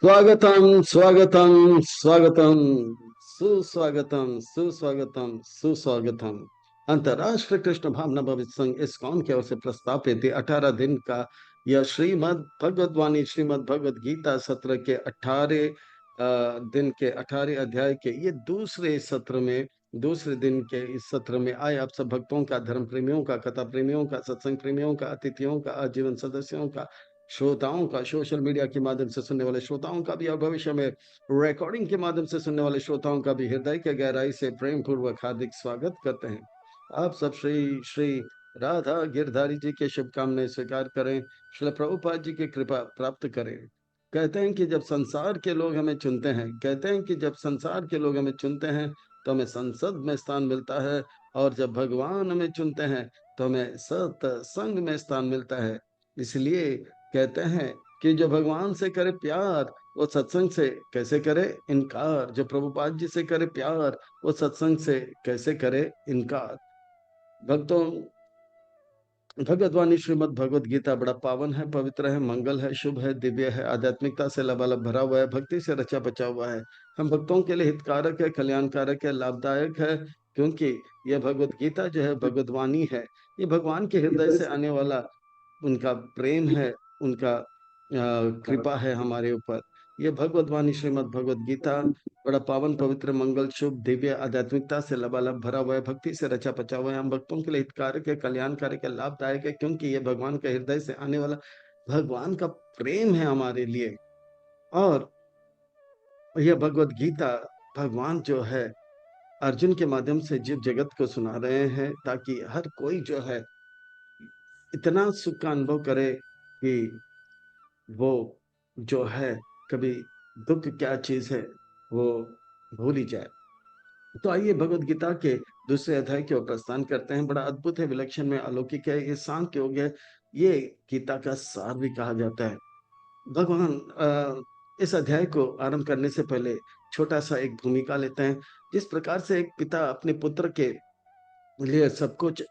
स्वागतम स्वागतम स्वागतम सुस्वागतम सुस्वागतम सुस्वागतम। अंतर्राष्ट्रीय कृष्ण भावना भविष्य संघ इस्कॉन की ओर से प्रस्तावित 18 दिन का यह श्रीमद् भगवद वाणी श्रीमद् भगवद गीता सत्र के 18 दिन के 18 अध्याय के ये दूसरे दिन के इस सत्र में आए आप सब भक्तों का, धर्म प्रेमियों का, कथा प्रेमियों का, सत्संग प्रेमियों का, अतिथियों का, आजीवन सदस्यों का, श्रोताओं का, सोशल मीडिया के माध्यम से सुनने वाले श्रोताओं का भी और भविष्य में रिकॉर्डिंग के माध्यम से सुनने वाले श्रोताओं का भी हृदय के गहराई से प्रेम पूर्वक हार्दिक स्वागत करते हैं। आप सब श्री श्री राधा गिरधारी जी के शुभकामनाएं स्वीकार करें, श्री प्रभुपाद जी की कृपा प्राप्त करें। कहते हैं कि जब संसार के लोग हमें चुनते हैं, कहते हैं कि जब संसार के लोग हमें चुनते हैं तो हमें संसद में स्थान मिलता है, और जब भगवान हमें चुनते हैं तो हमें सत्संग में स्थान मिलता है। इसलिए कहते हैं कि जो भगवान से करे प्यार वो सत्संग से कैसे करे इनकार, जो प्रभुपाद जी से करे प्यार वो सत्संग से कैसे करे इनकार। भक्तों, भगवद्वाणी श्रीमद् भगवद गीता बड़ा पावन है, पवित्र है, मंगल है, शुभ है, दिव्य है, आध्यात्मिकता से लबालब भरा हुआ है, भक्ति से रचा बचा हुआ है। हम भक्तों के लिए हितकारक है, कल्याणकारक है, लाभदायक है, क्योंकि यह भगवद गीता जो है भगवद्वाणी है। ये भगवान के हृदय से आने वाला उनका प्रेम है, उनका कृपा है हमारे ऊपर। ये भगवद वाणी श्रीमद् भगवद गीता बड़ा पावन, पवित्र, मंगल, शुभ, दिव्य, आध्यात्मिकता से लबालब भरा हुआ है, भक्ति से रचा पचा हुआ है। हम भक्तों के लिए हितकारक है, कल्याणकारक है, लाभदायक है, क्योंकि ये भगवान के हृदय से आने वाला भगवान का प्रेम है हमारे लिए। और यह भगवद गीता भगवान जो है अर्जुन के माध्यम से जीव जगत को सुना रहे हैं, ताकि हर कोई जो है इतना सुख का अनुभव करे कि वो जो है कभी दुख क्या चीज है वो भूल ही जाए। तो आइए भगवत गीता के दूसरे अध्याय की ओर प्रस्थान करते हैं। बड़ा अद्भुत है, विलक्षण में अलौकिक है, ये सांख्य योग है, ये गीता का सार भी कहा जाता है। भगवान इस अध्याय को आरंभ करने से पहले छोटा सा एक भूमिका लेते हैं। जिस प्रकार से एक पिता अपने पुत्र के लिए सब कुछ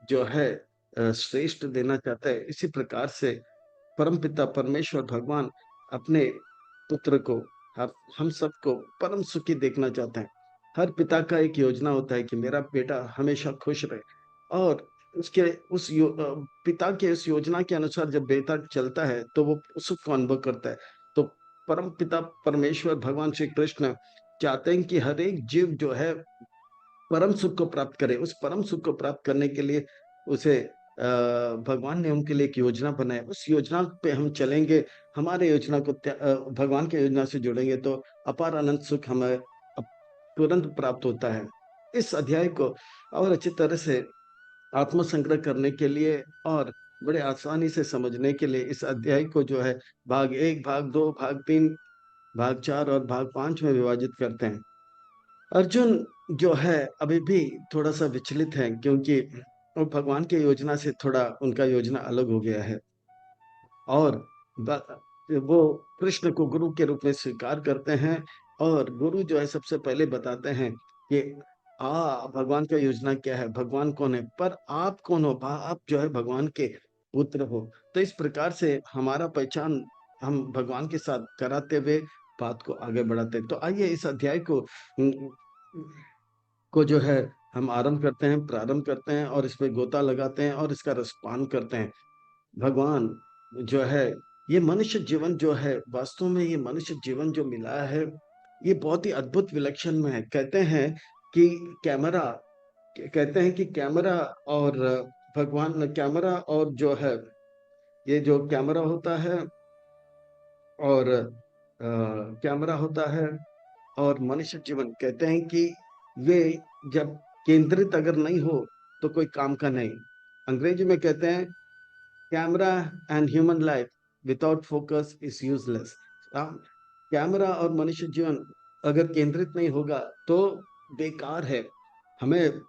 जो है श्रेष्ठ देना चाहता है, इसी प्रकार से परमपिता परमेश्वर भगवान अपने पुत्र को, हम सबको परम सुखी देखना चाहते हैं। हर पिता का एक योजना होता है कि मेरा बेटा हमेशा खुश रहे, और उसके पिता के उस योजना के अनुसार जब बेटा चलता है तो वो सुख को अनुभव करता है। तो परम पिता परमेश्वर भगवान श्री कृष्ण चाहते हैं कि हर एक जीव जो है परम सुख को प्राप्त करे। उस परम सुख को प्राप्त करने के लिए उसे भगवान ने उनके लिए एक योजना बनाई, उस योजना पे हम चलेंगे। हमारे योजना को भगवान के योजना से जोड़ेंगे तो अपार अनंत सुख हमें तुरंत प्राप्त होता है। इस अध्याय को और अच्छी तरह से आत्म संग्रह करने के लिए और बड़े आसानी से समझने के लिए इस अध्याय को जो है भाग एक, भाग दो, भाग तीन, भाग चार और भाग पांच में विभाजित करते हैं। अर्जुन जो है अभी भी थोड़ा सा विचलित है, क्योंकि वो भगवान के योजना से थोड़ा उनका योजना अलग हो गया है, और वो कृष्ण को गुरु के रूप में स्वीकार करते हैं। और गुरु जो है सबसे पहले बताते हैं कि भगवान का योजना क्या है, भगवान कौन है, पर आप कौन हो, आप जो है भगवान के पुत्र हो। तो इस प्रकार से हमारा पहचान हम भगवान के साथ कराते हुए बात को आगे बढ़ाते हैं। तो आइए इस अध्याय को जो है हम आरंभ करते हैं, प्रारंभ करते हैं, और इस पे गोता लगाते हैं और इसका रसपान करते हैं। भगवान जो है, ये मनुष्य जीवन जो है, वास्तव में ये मनुष्य जीवन जो मिला है ये बहुत ही अद्भुत विलक्षण में है। कहते हैं कि कैमरा कहते हैं कि कैमरा और भगवान, कैमरा और जो है ये जो कैमरा होता है और कैमरा होता है और मनुष्य जीवन, कहते हैं कि वे जब केंद्रित अगर नहीं हो तो कोई काम का नहीं। अंग्रेजी में कहते हैं camera and human life without focus is useless. Camera और मनुष्य जीवन अगर केंद्रित नहीं होगा तो बेकार है। हमें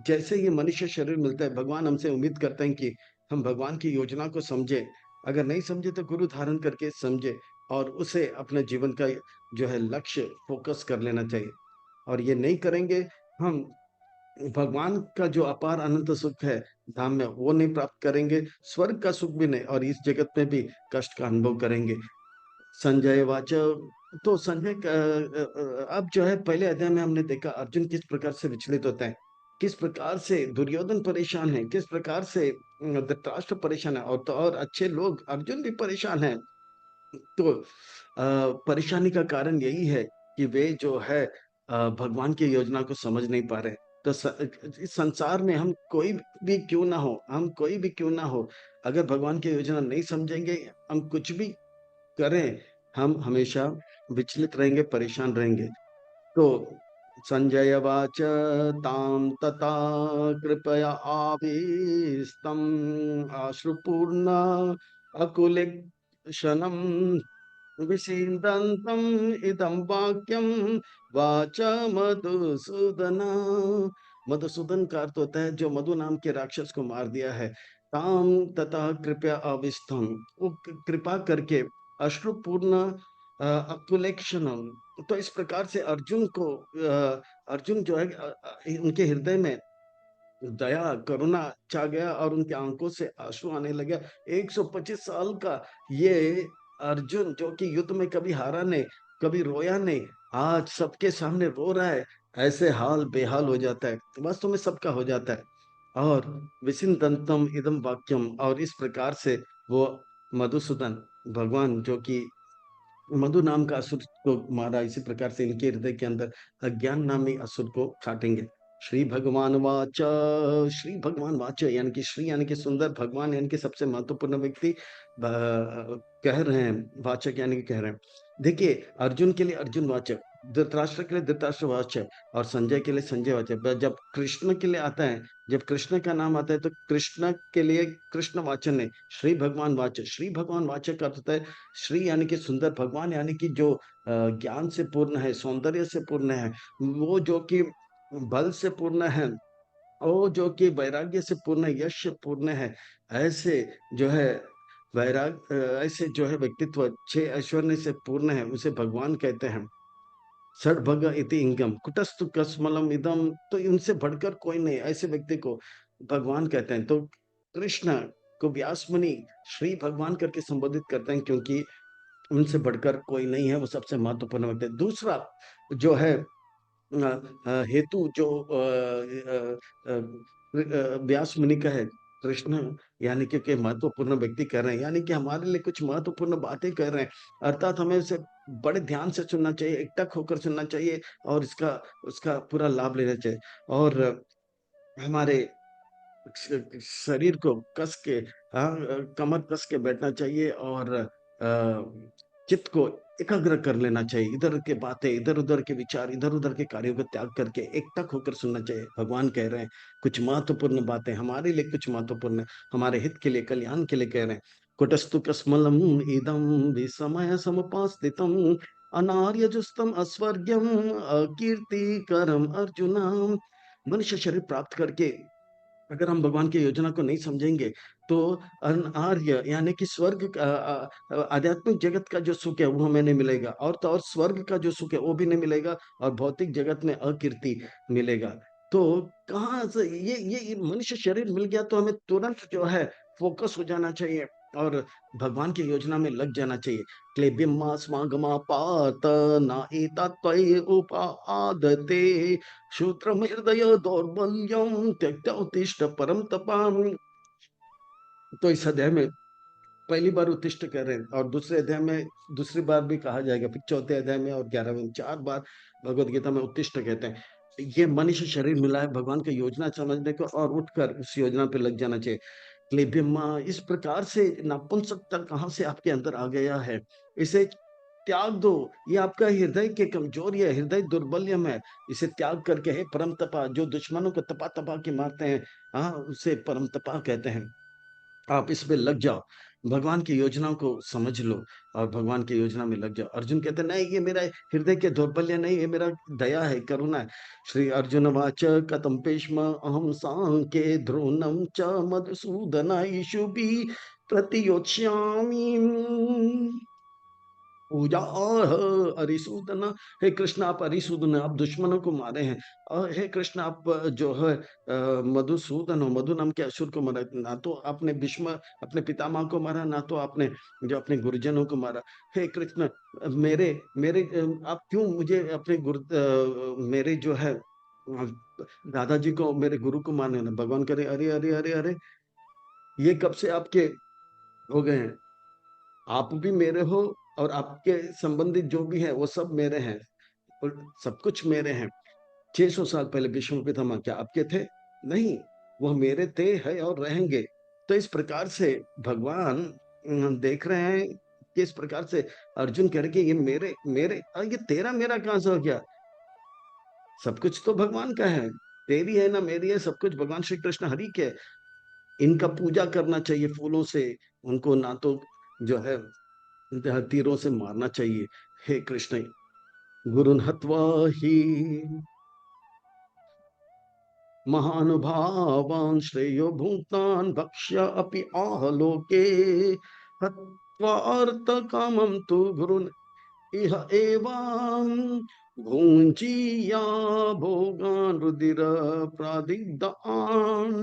जैसे ये मनुष्य शरीर मिलता है, भगवान हमसे उम्मीद करते हैं कि हम भगवान की योजना को समझे, अगर नहीं समझे तो गुरु धारण करके समझे, और उसे अपने जीवन का जो है लक्ष्य फोकस कर लेना चाहिए। और ये नहीं करेंगे हम भगवान का जो अपार अनंत सुख है धाम में वो नहीं प्राप्त करेंगे, स्वर्ग का सुख भी नहीं, और इस जगत में भी कष्ट का अनुभव करेंगे। संजय वाच। तो संजय अब जो है पहले अध्याय में हमने देखा अर्जुन किस प्रकार से विचलित होता है, किस प्रकार से दुर्योधन परेशान है, किस प्रकार से धृतराष्ट्र परेशान है, और तो और अच्छे लोग अर्जुन भी परेशान है। तो परेशानी का कारण यही है कि वे जो है भगवान की योजना को समझ नहीं पा रहे। तो इस संसार में हम कोई भी क्यों ना हो, हम कोई भी क्यों ना हो, अगर भगवान की योजना नहीं समझेंगे, हम कुछ भी करें, हम हमेशा विचलित रहेंगे, परेशान रहेंगे। तो संजय वाच तां तथा कृपया आविस्तम् अश्रुपूर्ण अकुलेक्षणम् विषीदन्तम् इदं वाक्यं वाच मधुसूदन। मधुसूदन का अर्थ होता है जो मधु नाम के राक्षस को मार दिया है। ताम तथा कृपया आविस्थम, वो कृपा करके अश्रुपूर्ण अकुलेक्षणम। तो इस प्रकार से अर्जुन को अर्जुन जो है उनके हृदय में दया करुणा छा गया और उनकी आंखों से आंसू आने लगे। 125 साल का ये अर्जुन जो कि युद्ध में कभी हारा नहीं, कभी रोया नहीं, आज सबके सामने रो रहा है। ऐसे हाल बेहाल हो जाता है, वास्तव में सबका हो जाता है। और विचिंतनतम इदम वाक्यम, और इस प्रकार से वो मधुसूदन भगवान जो कि मधु नाम का असुर को मारा, इसी प्रकार से इनके हृदय के अंदर अज्ञान नामी असुर को काटेंगे। श्री भगवान वाच, श्री भगवान वाच यानी कि श्री यानी कि सुंदर, भगवान यानी कि सबसे महत्वपूर्ण व्यक्ति कह रहे हैं, वाचक यानी कि कह रहे हैं। देखिए, अर्जुन के लिए अर्जुन वाचक, धृतराष्ट्र के लिए धृतराष्ट्र वाचक, और संजय के लिए संजय वाचक। जब कृष्ण के लिए आता है, जब कृष्ण का नाम आता है, तो कृष्ण के लिए कृष्ण वाचन है, श्री भगवान वाचक। श्री भगवान वाचक का अर्थ होता है श्री यानी कि सुंदर, भगवान यानी कि जो ज्ञान से पूर्ण है, सौंदर्य से पूर्ण है, वो जो कि बल से पूर्ण है, वो जो कि वैराग्य से पूर्ण है, यश से पूर्ण है। ऐसे जो है ऐसे जो है व्यक्तित्व 6 ऐश्वर्य से पूर्ण है, उसे भगवान कहते हैं। षड्भग इति इंगम कुटस्थु कस्मलम इदम, तो इनसे बढ़कर कोई नहीं, ऐसे व्यक्ति को भगवान कहते हैं। तो कृष्ण को व्यास मुनि श्री भगवान करके संबोधित करते हैं, क्योंकि उनसे बढ़कर कोई नहीं है, वो सबसे महत्वपूर्ण व्यक्ति है। दूसरा जो है हेतु जो व्यास मुनि का है, कृष्ण यानी कि महत्वपूर्ण व्यक्ति कर रहे हैं, यानी कि हमारे लिए कुछ महत्वपूर्ण बातें कर रहे हैं, अर्थात हमें उसे बड़े ध्यान से सुनना चाहिए, एकटक होकर सुनना चाहिए, और इसका उसका पूरा लाभ लेना चाहिए। और हमारे शरीर को कस के, कमर कस के बैठना चाहिए, और चित्त को एकाग्र कर लेना चाहिए। इधर के बातें, इधर उधर के विचार, इधर उधर के कार्यों को त्याग करके एकटक होकर सुनना चाहिए। भगवान कह रहे हैं कुछ महत्वपूर्ण बातें हमारे लिए, कुछ महत्वपूर्ण हमारे हित के लिए, कल्याण के लिए कह रहे हैं। कुटस्थु कस्मलम इदम विसमय समुपास्थितम अनार्यजुस्तम अस्वर्ग्यम अकीर्ति करम अर्जुना। मनुष्य शरीर प्राप्त करके अगर हम भगवान की योजना को नहीं समझेंगे, तो आर्य यानी कि स्वर्ग आध्यात्मिक जगत का जो सुख है वो हमें नहीं मिलेगा, और तो और स्वर्ग का जो सुख है वो भी नहीं मिलेगा, और भौतिक जगत में अकीर्ति मिलेगा। तो कहाँ से ये मनुष्य शरीर मिल गया, तो हमें तुरंत जो है फोकस हो जाना चाहिए, और भगवान की योजना में लग जाना चाहिए। क्लेबिम्मा स्मागमा पात ना एता उपादते शूद्रम हृदय दौर्बल्यम त्यक्त्या उत्तिष्ठ परम तपाम। तो इस अध्याय में पहली बार उत्तिष्ठ कह रहे हैं, और दूसरे अध्याय में दूसरी बार भी कहा जाएगा, फिर चौथे अध्याय में और 11वें में 4 बार भगवत गीता में उत्तिष्ठ कहते हैं। ये मनुष्य शरीर मिला है भगवान की योजना समझने को, और उठकर उस योजना पे लग जाना चाहिए। क्लेबियम्मा, इस प्रकार से नपुंसकता कहाँ से आपके अंदर आ गया है, इसे त्याग दो। ये आपका हृदय की कमजोरी है, हृदय दुर्बल्यम है। इसे त्याग करके हे परम तपा, जो दुश्मनों को तपा तपा के मारते हैं, हाँ उसे परम तपा कहते हैं। आप इसमें लग जाओ, भगवान की योजनाओं को समझ लो, और भगवान की योजना में लग जाओ। अर्जुन कहते हैं नहीं, ये मेरा हृदय के दौर्बल्य नहीं, ये मेरा दया है, करुणा है। श्री अर्जुन वाच कथम पेष्म अहम सांख्ये ध्रुवनम च मधुसूदन ईशुभि प्रतियोत्स्यामि। पूजा अरिसूदन, हे कृष्ण आप अरिसूदन, आप दुश्मनों को मारे हैं। हे कृष्ण आप जो है मधुसूदन हो, मधु नाम के असुर को मारा। ना तो आपने भीष्म अपने पितामह को मारा, ना तो आपने जो अपने गुरुजनों को मारा। हे कृष्ण मेरे मेरे आप क्यों मुझे अपने मेरे जो है दादाजी को, मेरे गुरु को मारने ना। भगवान करे अरे अरे अरे अरे, ये कब से आपके हो गए हैं? आप भी मेरे हो और आपके संबंधित जो भी है वो सब मेरे हैं, और सब कुछ मेरे हैं। 600 साल पहले भीष्म पितामह क्या आपके थे? नहीं, वो मेरे थे, है और रहेंगे। तो इस प्रकार से भगवान देख रहे हैं कि इस प्रकार से अर्जुन कह रहे कि ये मेरे मेरे ये तेरा मेरा कहां से हो गया? सब कुछ तो भगवान का है। तेरी है ना मेरी है, सब कुछ भगवान श्री कृष्ण हरि के है। इनका पूजा करना चाहिए फूलों से, उनको ना तो जो है तीरों से मारना चाहिए। हे कृष्ण गुरुन् हत्वा हि महानुभावान् श्रेयो भूतान् भक्ष्य अपि आह लोके हत्वार्थकामं तु गुरुन् इह एवं भुञ्जीया भोगान् रुधिर प्रादिग्धान्।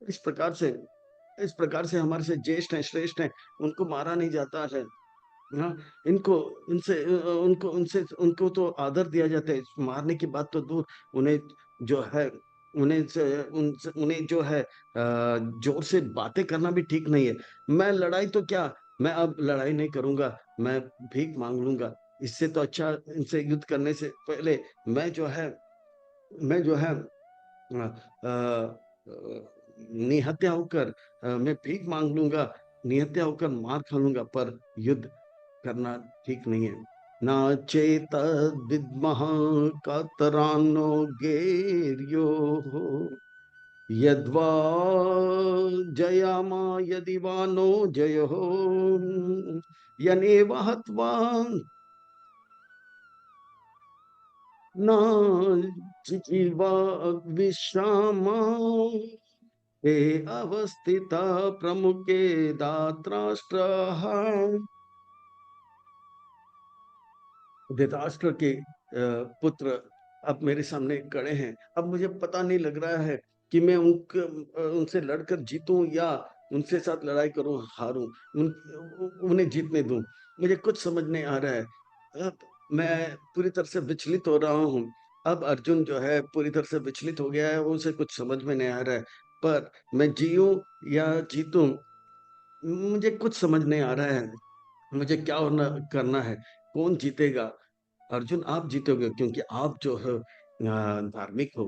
इस प्रकार से हमारे से ज्येष्ठ हैं, श्रेष्ठ हैं, उनको मारा नहीं जाता है। हाँ, इनको उनको तो आदर दिया जाता है। मारने की बात तो दूर, उन्हें जो है उन्हें जो है जोर से बातें करना भी ठीक नहीं है। मैं लड़ाई तो क्या, मैं अब लड़ाई नहीं करूंगा, मैं भीख मांग लूंगा। इससे तो अच्छा इनसे युद्ध करने से पहले मैं जो है मैं जो है निहत्या होकर मैं भीख मांग लूंगा, निहत्या होकर मार खा लूंगा, पर युद्ध करना ठीक नहीं है। ना चेत विद्मः कातरानो गेर्यो यद्वा जयामा यदि वा नो जयो यनेव हत्वा न जीवा विश्रामा हे अवस्थिता प्रमुखे दात्राष्ट्र। धृतराष्ट्र के पुत्र अब मेरे सामने खड़े हैं। अब मुझे पता नहीं लग रहा है कि मैं उनसे लड़कर जीतूं या उनसे साथ लड़ाई करूं, हारूं, उन्हें जीतने दूं। मुझे कुछ समझ नहीं आ रहा है। अब मैं पूरी तरह से विचलित हो रहा हूँ। अब अर्जुन जो है पूरी तरह से विचलित हो गया है, वो उसे कुछ समझ में नहीं आ रहा है। पर मैं जीऊं या जीतूं, मुझे कुछ समझ नहीं आ रहा है। मुझे क्या होना करना है, कौन जीतेगा? अर्जुन आप जीतोगे क्योंकि आप जो है धार्मिक हो।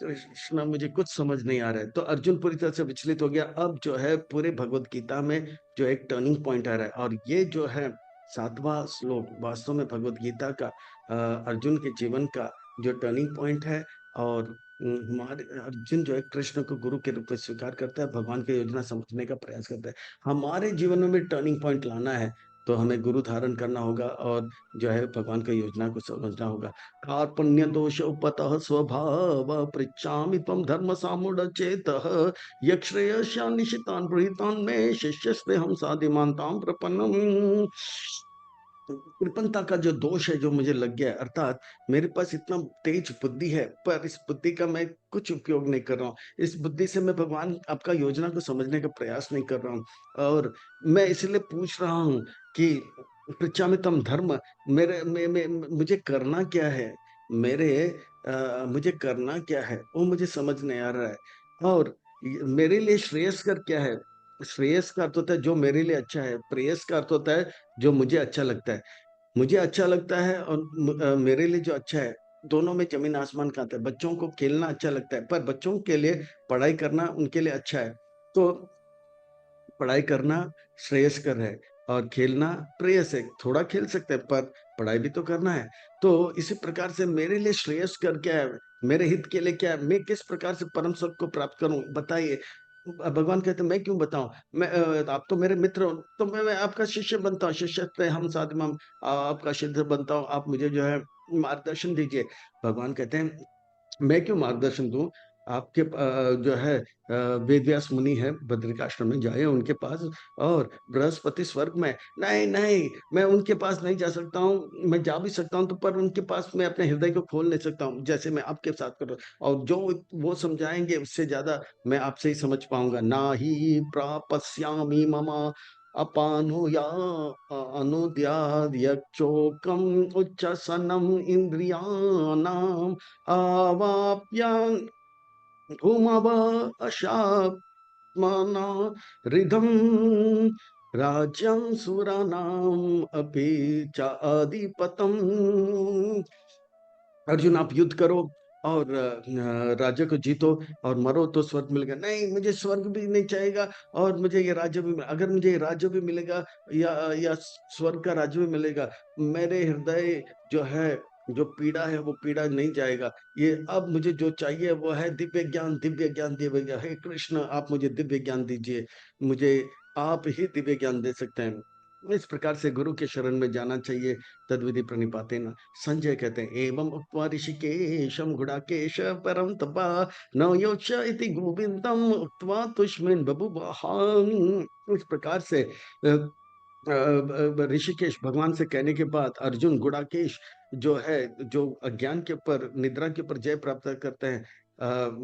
कृष्ण मुझे कुछ समझ नहीं आ रहा है। तो अर्जुन पूरी तरह से विचलित हो गया। अब जो है पूरे भगवत गीता में जो एक टर्निंग पॉइंट आ रहा है, और ये जो है 7वां श्लोक वास्तव में भगवत गीता का अर्जुन के जीवन का जो टर्निंग पॉइंट है। और हमारे अर्जुन जो है कृष्ण को गुरु के रूप में स्वीकार करता है, भगवान की योजना समझने का प्रयास करता है। हमारे जीवन में भी टर्निंग पॉइंट लाना है तो हमें गुरु धारण करना होगा, और जो है भगवान की योजना को समझना होगा। कार्पण्य दोष उपतः स्वभाव पृच्छामि त्वं धर्म सामूढ़ चेतः यक्षेयस्यान् निशितान् ब्रूहितान् मे शिष्यस्ते हम साधिमानतां प्रपन्नम्। कृपणता का जो दोष है जो मुझे लग गया है, अर्थात मेरे पास इतना तेज बुद्धि है पर इस बुद्धि का मैं कुछ उपयोग नहीं कर रहा हूँ। इस बुद्धि से मैं भगवान आपका योजना को समझने का प्रयास नहीं कर रहा हूँ। और मैं इसलिए पूछ रहा हूँ कि पृच्छामितम धर्म, मुझे करना क्या है? मुझे करना क्या है वो मुझे समझ नहीं आ रहा है। और मेरे लिए श्रेयस्कर क्या है? श्रेयस का अर्थ होता है जो मेरे लिए अच्छा है, प्रेयस का अर्थ होता है जो मुझे अच्छा लगता है। मुझे अच्छा लगता है और मेरे लिए जो अच्छा है, दोनों में जमीन आसमान का अंतर है। बच्चों को खेलना अच्छा लगता है, पर बच्चों के लिए पढ़ाई करना उनके लिए अच्छा है। तो पढ़ाई करना श्रेयस्कर है और खेलना प्रेयस है। थोड़ा खेल सकते हैं पर पढ़ाई भी तो करना है। तो इसी प्रकार से मेरे लिए श्रेयस्कर क्या है, मेरे हित के लिए क्या है, मैं किस प्रकार से परम सुख को प्राप्त करूं, बताइए। भगवान कहते हैं मैं क्यों बताऊं? आप तो मेरे मित्र हो, तो मैं आपका शिष्य बनता हूँ, शिष्य से हम साथ में आपका शिष्य बनता हूँ, आप मुझे जो है मार्गदर्शन दीजिए। भगवान कहते हैं मैं क्यों मार्गदर्शन दूं? आपके जो है वेद व्यास मुनि है बद्रिकाश्रम में, जाइए उनके पास। और बृहस्पति स्वर्ग में, नहीं नहीं, मैं उनके पास नहीं जा सकता हूँ, मैं जा भी सकता हूँ तो पर उनके पास मैं अपने हृदय को खोल नहीं सकता हूँ जैसे मैं आपके साथ कर रहा हूँ। और जो वो समझाएंगे उससे ज्यादा मैं आपसे ही समझ पाऊंगा। ना ही प्रापस्यामि मम अपानो या अनुद्याद यक्षोकम उच्चसनम इंद्रियाणाम अवाप्यान भूमव अशात्मना हृदम राज्यं सुराणाम अपि च अधिपतम। अर्जुन आप युद्ध करो और राज्य को जीतो और मरो तो स्वर्ग मिलेगा। नहीं, मुझे स्वर्ग भी नहीं चाहेगा और मुझे ये राज्य भी अगर मुझे ये राज्य भी मिलेगा या स्वर्ग का राज्य भी मिलेगा, मेरे हृदय जो है, जो पीड़ा है वो पीड़ा नहीं जाएगा। ये अब मुझे जो चाहिए वो है दिव्य ज्ञान, दिव्य ज्ञान, दिव्य ज्ञान। हे कृष्ण, आप मुझे दिव्य ज्ञान दीजिए, मुझे आप ही दिव्य ज्ञान दे सकते हैं। इस प्रकार से गुरु के शरण में जाना चाहिए। तद्विधि प्रणिपातेन। संजय कहते हैं एवं उक्त्वा ऋषिकेशम गुडाकेश परम तपा न योक्ष इति गोविंदम उक्त्वा तुष्मिन बभुवहां। इस प्रकार से ऋषिकेश भगवान से कहने के बाद अर्जुन गुडाकेश जो है, जो अज्ञान के ऊपर, निद्रा के ऊपर जय प्राप्त करते हैं,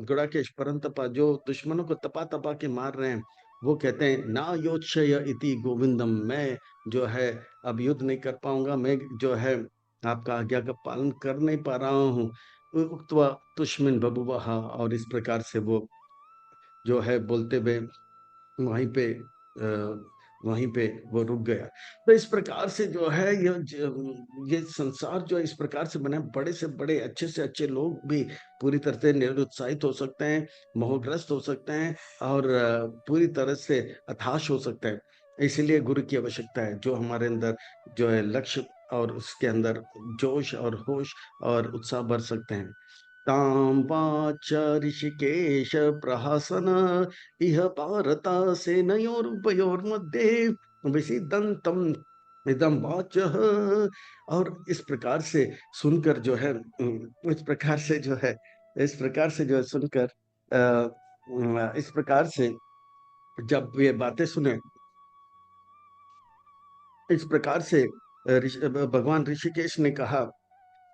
गुडाकेश परम तपा जो दुश्मनों को तपा तपा के मार रहे हैं, वो कहते हैं ना योत्सय इति गोविंदम, मैं जो है अब युद्ध नहीं कर पाऊंगा, मैं जो है आपका आज्ञा का पालन कर नहीं पा रहा हूँ। उक्त्वा तुष्मिन बभुवः। और इस प्रकार से वो जो है बोलते हुए वहीं पे वहीं पे वो रुक गया। तो इस प्रकार से जो है ये संसार जो है इस प्रकार से बना है, बड़े से बड़े अच्छे से अच्छे लोग भी पूरी तरह से निरुत्साहित हो सकते हैं, मोहग्रस्त हो सकते हैं और पूरी तरह से हताश हो सकते हैं। इसलिए गुरु की आवश्यकता है जो हमारे अंदर जो है लक्ष्य और उसके अंदर जोश और होश और उत्साह भर सकते हैं। तां वाच ऋषिकेश प्रहसन इह भारतसेनयोरुभयोर्मध्ये विषीदन्तम् इदं वाचः। और इस प्रकार से सुनकर जो है इस प्रकार से जो है इस प्रकार से जो है सुनकर इस प्रकार से जब ये बातें सुने, इस प्रकार से भगवान ऋषिकेश ने कहा,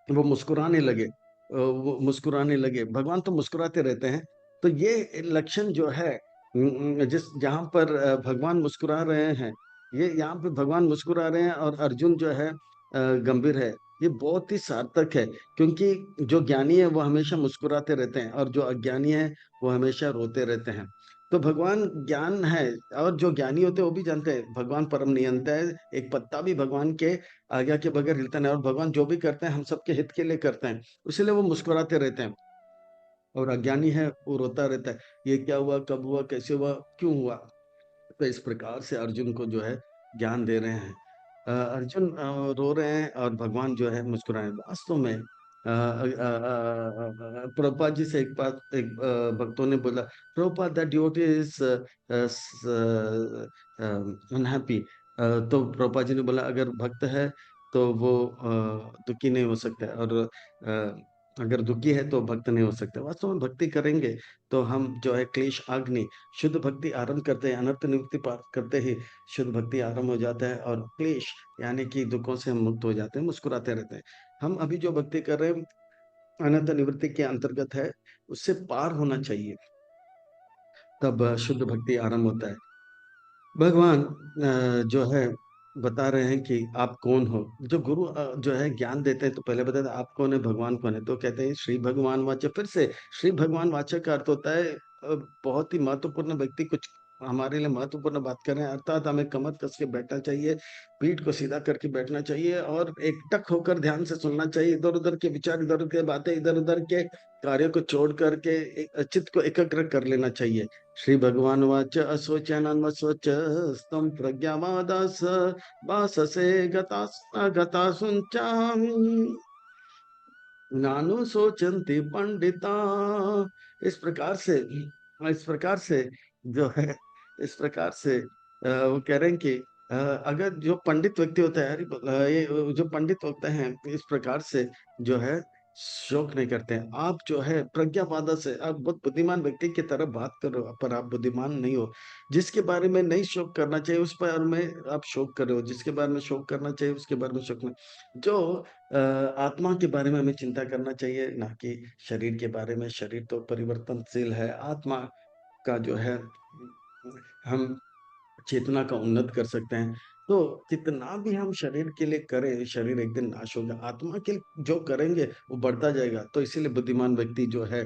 वो मुस्कुराने लगे। वो मुस्कुराने लगे, भगवान तो मुस्कुराते रहते हैं। तो ये लक्षण जो है जिस जहाँ पर भगवान मुस्कुरा रहे हैं, ये यहाँ पे भगवान मुस्कुरा रहे हैं और अर्जुन जो है गंभीर है, ये बहुत ही सार्थक है। क्योंकि जो ज्ञानी है वो हमेशा मुस्कुराते रहते हैं और जो अज्ञानी है वो हमेशा रोते रहते हैं। तो भगवान ज्ञान है, और जो ज्ञानी होते हैं वो भी जानते हैं भगवान परम नियंता है, एक पत्ता भी भगवान के आज्ञा के बगैर हिलता नहीं, और भगवान जो भी करते हैं हम सबके हित के लिए करते हैं, इसलिए वो मुस्कुराते रहते हैं। और अज्ञानी है वो रोता रहता है, ये क्या हुआ, कब हुआ, कैसे हुआ, क्यों हुआ। तो इस प्रकार से अर्जुन को जो है ज्ञान दे रहे हैं। अर्जुन रो रहे हैं और भगवान जो है मुस्कुराए। वास्तव में प्रभुपाद जी से एक बात, एक भक्तों ने बोला, Prabhupada that devotee is unhappy. तो प्रभुपाद जी ने बोला अगर भक्त है तो वो दुखी नहीं हो सकता है, और अगर दुखी है तो भक्त नहीं हो सकता। वास्तव में भक्ति करेंगे तो हम जो है क्लेश अग्नि, शुद्ध भक्ति आरंभ करते हैं, अनर्थ निवृत्ति प्राप्त करते ही शुद्ध भक्ति आरंभ हो जाता है और क्लेश यानी कि दुखों से हम मुक्त हो जाते हैं, मुस्कुराते रहते हैं। हम अभी जो भक्ति कर रहे हैं अनंत निवृत्ति के अंतर्गत है, उससे पार होना चाहिए, तब शुद्ध भक्ति आरंभ होता है। भगवान जो है बता रहे हैं कि आप कौन हो। जो गुरु जो है ज्ञान देते हैं तो पहले बताते हैं आप कौन है, भगवान कौन है। तो कहते हैं श्री भगवान वाचक। फिर से श्री भगवान वाचक का अर्थ होता है बहुत ही महत्वपूर्ण व्यक्ति कुछ हमारे लिए महत्वपूर्ण बात कर रहे हैं, अर्थात हमें कमर कस के बैठना चाहिए, पीठ को सीधा करके बैठना चाहिए और एकटक होकर ध्यान से सुनना चाहिए। इधर उधर के विचार, इधर उधर के बातें, इधर उधर के कार्यों को छोड़ करके चित्त को एकाग्र कर लेना चाहिए। श्री भगवान वाच असोचनन्वसोच स्तम प्रज्ञावादास वाससे गता सुंचाम नानु सोचन्ति पंडिता। इस प्रकार से इस प्रकार से जो है इस प्रकार से वो कह रहे हैं कि अगर जो पंडित व्यक्ति होता है, ये जो पंडित होते हैं इस प्रकार से जो है शौक नहीं करते हैं। आप जो है प्रज्ञावादा से आप बहुत बुद्धिमान व्यक्ति की तरह बात कर रहे हो, पर आप बुद्धिमान नहीं हो। जिसके बारे में नहीं शौक करना चाहिए, उस बारे में आप शौक कर रहे हो। जिसके बारे में शौक करना चाहिए, उसके बारे में शौक नहीं। जो आत्मा के बारे में हमें चिंता करना चाहिए, ना कि शरीर के बारे में। शरीर तो परिवर्तनशील है, आत्मा का जो है हम चेतना का उन्नत कर सकते हैं। तो कितना भी हम शरीर के लिए करें, शरीर एक दिन नाश होगा। आत्मा के लिए जो करेंगे वो बढ़ता जाएगा। तो इसीलिए बुद्धिमान व्यक्ति जो है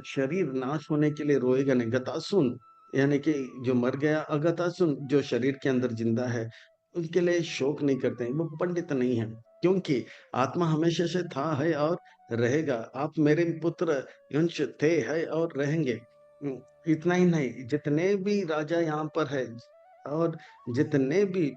शरीर नाश होने के लिए रोएगा नहीं। गतासुन यानी कि जो मर गया, अगतासुन जो शरीर के अंदर जिंदा है, उनके लिए शोक नहीं करते हैं। वो पंडित नहीं है, क्योंकि आत्मा हमेशा से था, है और रहेगा। आप मेरे पुत्र अंश थे, है और रहेंगे। इतना ही नहीं, जितने भी राजा यहाँ पर है, और जितने भी,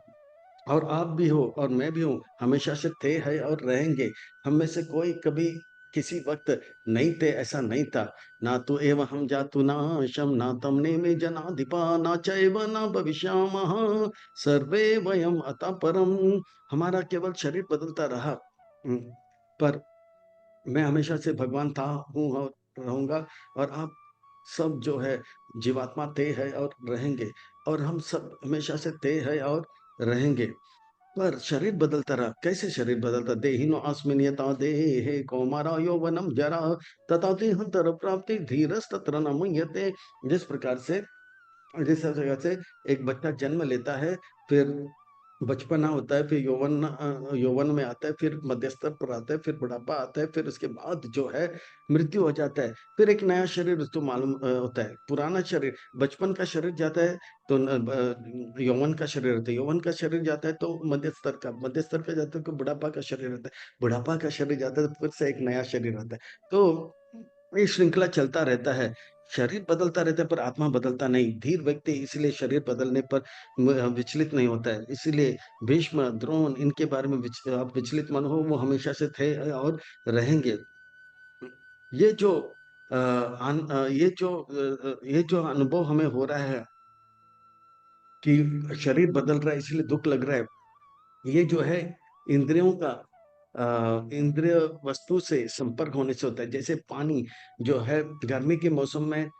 और आप भी हो और मैं भी हूँ, हमेशा से थे, है और रहेंगे। हम में से कोई कभी किसी वक्त नहीं थे, ऐसा नहीं था। ना तो एव हम जातु नाशम ना तमने में जनाधिपा ना चैव ना भविष्यामः सर्वे वयम अतः परम। हमारा केवल शरीर बदलता रहा, पर मैं हमेशा से भगवान था, हूँ और रहूंगा। और आप सब जो है जीवात्मा थे, है और रहेंगे। और हम सब हमेशा से थे, है और रहेंगे। पर शरीर बदलता रहा। कैसे शरीर बदलता? देहिनो अस्मिन् यथा देहे कौमारा यौवनम जरा तथा देहांतर प्राप्ति धीरस तत्र न मुह्यते। जिस प्रकार से, जिस जगह से एक बच्चा जन्म लेता है, फिर बचपना होता है, फिर यौवन में आता है, फिर मध्य स्तर पर आता है, फिर बुढ़ापा आता है, फिर उसके बाद जो है मृत्यु हो जाता है। फिर एक नया शरीर उसको मालूम होता है। पुराना शरीर, बचपन का शरीर जाता है तो यौवन का शरीर रहता है। यौवन का शरीर जाता है तो मध्य स्तर का, मध्य स्तर का जाता है तो बुढ़ापा का शरीर रहता है। बुढ़ापा का शरीर जाता है तो फिर से एक नया शरीर आता है। तो ये श्रृंखला चलता रहता है। शरीर बदलता रहता है पर आत्मा बदलता नहीं। धीर व्यक्ति इसलिए शरीर बदलने पर विचलित नहीं होता है। इसीलिए भीष्म, द्रोण, इनके बारे में आप विचलित मन हो, वो हमेशा से थे और रहेंगे। ये जो ये जो अनुभव हमें हो रहा है कि शरीर बदल रहा है इसलिए दुख लग रहा है, ये जो है इंद्रियों का इंद्रिय वस्तु से संपर्क होने से होता है। जैसे पानी जो है गर्मी के मौसम में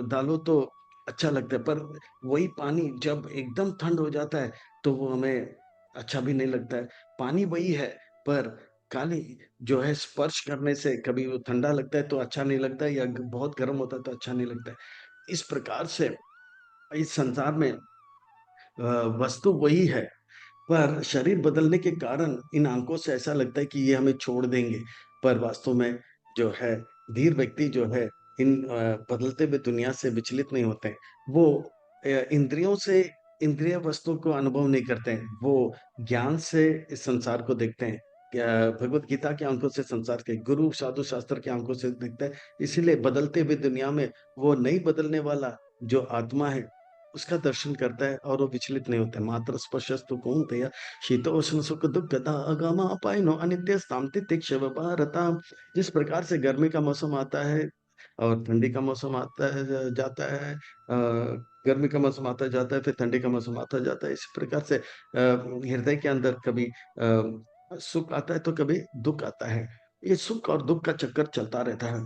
डालो तो अच्छा लगता है, पर वही पानी जब एकदम ठंड हो जाता है तो वो हमें अच्छा भी नहीं लगता है। पानी वही है, पर काली जो है स्पर्श करने से कभी वो ठंडा लगता है तो अच्छा नहीं लगता है, या बहुत गर्म होता है तो अच्छा नहीं लगता है। इस प्रकार से इस संसार में वस्तु वही है, पर शरीर बदलने के कारण इन आंखों से ऐसा लगता है कि ये हमें छोड़ देंगे। पर वास्तव में जो है धीर व्यक्ति जो है इन बदलते हुए दुनिया से विचलित नहीं होते हैं। वो इंद्रियों से इंद्रिय वस्तु को अनुभव नहीं करते हैं। वो ज्ञान से इस संसार को देखते हैं। भगवत गीता की आंखों से संसार के, गुरु साधु शास्त्र की आंखों से देखते हैं। इसीलिए बदलते हुए दुनिया में वो नहीं बदलने वाला जो आत्मा है उसका दर्शन करता है और वो विचलित नहीं होता है। मात्र स्पर्शस्तु कौन्तेय शीतोष्ण सुख दुःखदा अगम अपायनो अनित्य स्थाम्ति तिक्षव भारता। जिस प्रकार से गर्मी का मौसम आता है और ठंडी का मौसम आता है, जाता है, गर्मी का मौसम आता जाता है, फिर ठंडी का मौसम आता जाता है। इसी प्रकार से हृदय के अंदर कभी सुख आता है तो कभी दुख आता है। ये सुख और दुख का चक्कर चलता रहता है।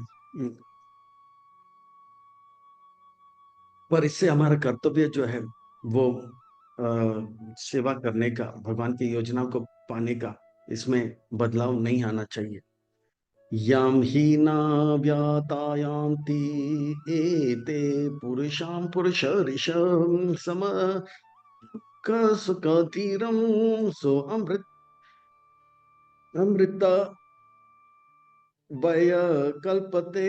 पर इससे हमारा कर्तव्य जो है वो सेवा करने का, भगवान की योजना को पाने का, इसमें बदलाव नहीं आना चाहिए। याम ही न व्यातायांति एते पुरुषां पुरुष ऋषं सम सुख धीरम सो अमृता वय कल्पते।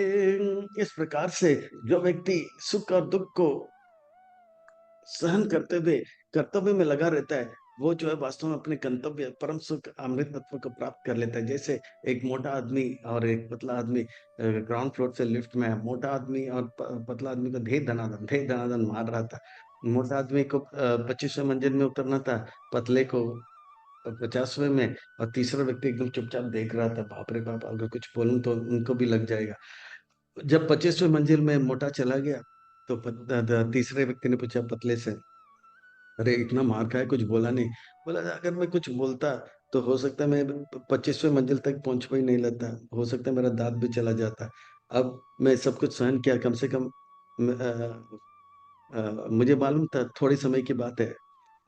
इस प्रकार से जो व्यक्ति सुख और दुख को सहन करते हुए कर्तव्य में लगा रहता है, वो जो है वास्तव में अपने गंतव्य परम सुख अमृत तत्व को प्राप्त कर लेता है। जैसे एक मोटा आदमी और एक पतला आदमी ग्राउंड फ्लोर से लिफ्ट में है। मोटा आदमी और पतला आदमी को ढेर धनादन मार रहा था। मोटा आदमी को 25वें मंजिल में उतरना था, पतले को 50वें में। और तीसरा व्यक्ति एकदम चुपचाप देख रहा था, बाप रे बाप, अगर कुछ बोलूं तो उनको भी लग जाएगा। जब 25वें मंजिल में मोटा चला गया तो तीसरे व्यक्ति ने पूछा पतले से, अरे इतना मार खाया कुछ बोला नहीं। बोला अगर मैं कुछ बोलता तो हो सकता है मैं 25वें मंजिल तक पहुँच भी नहीं लेता, हो सकता है मेरा दाँत भी चला जाता। अब मैं सब कुछ सहन किया कम से कम मुझे मालूम था थोड़े समय की बात है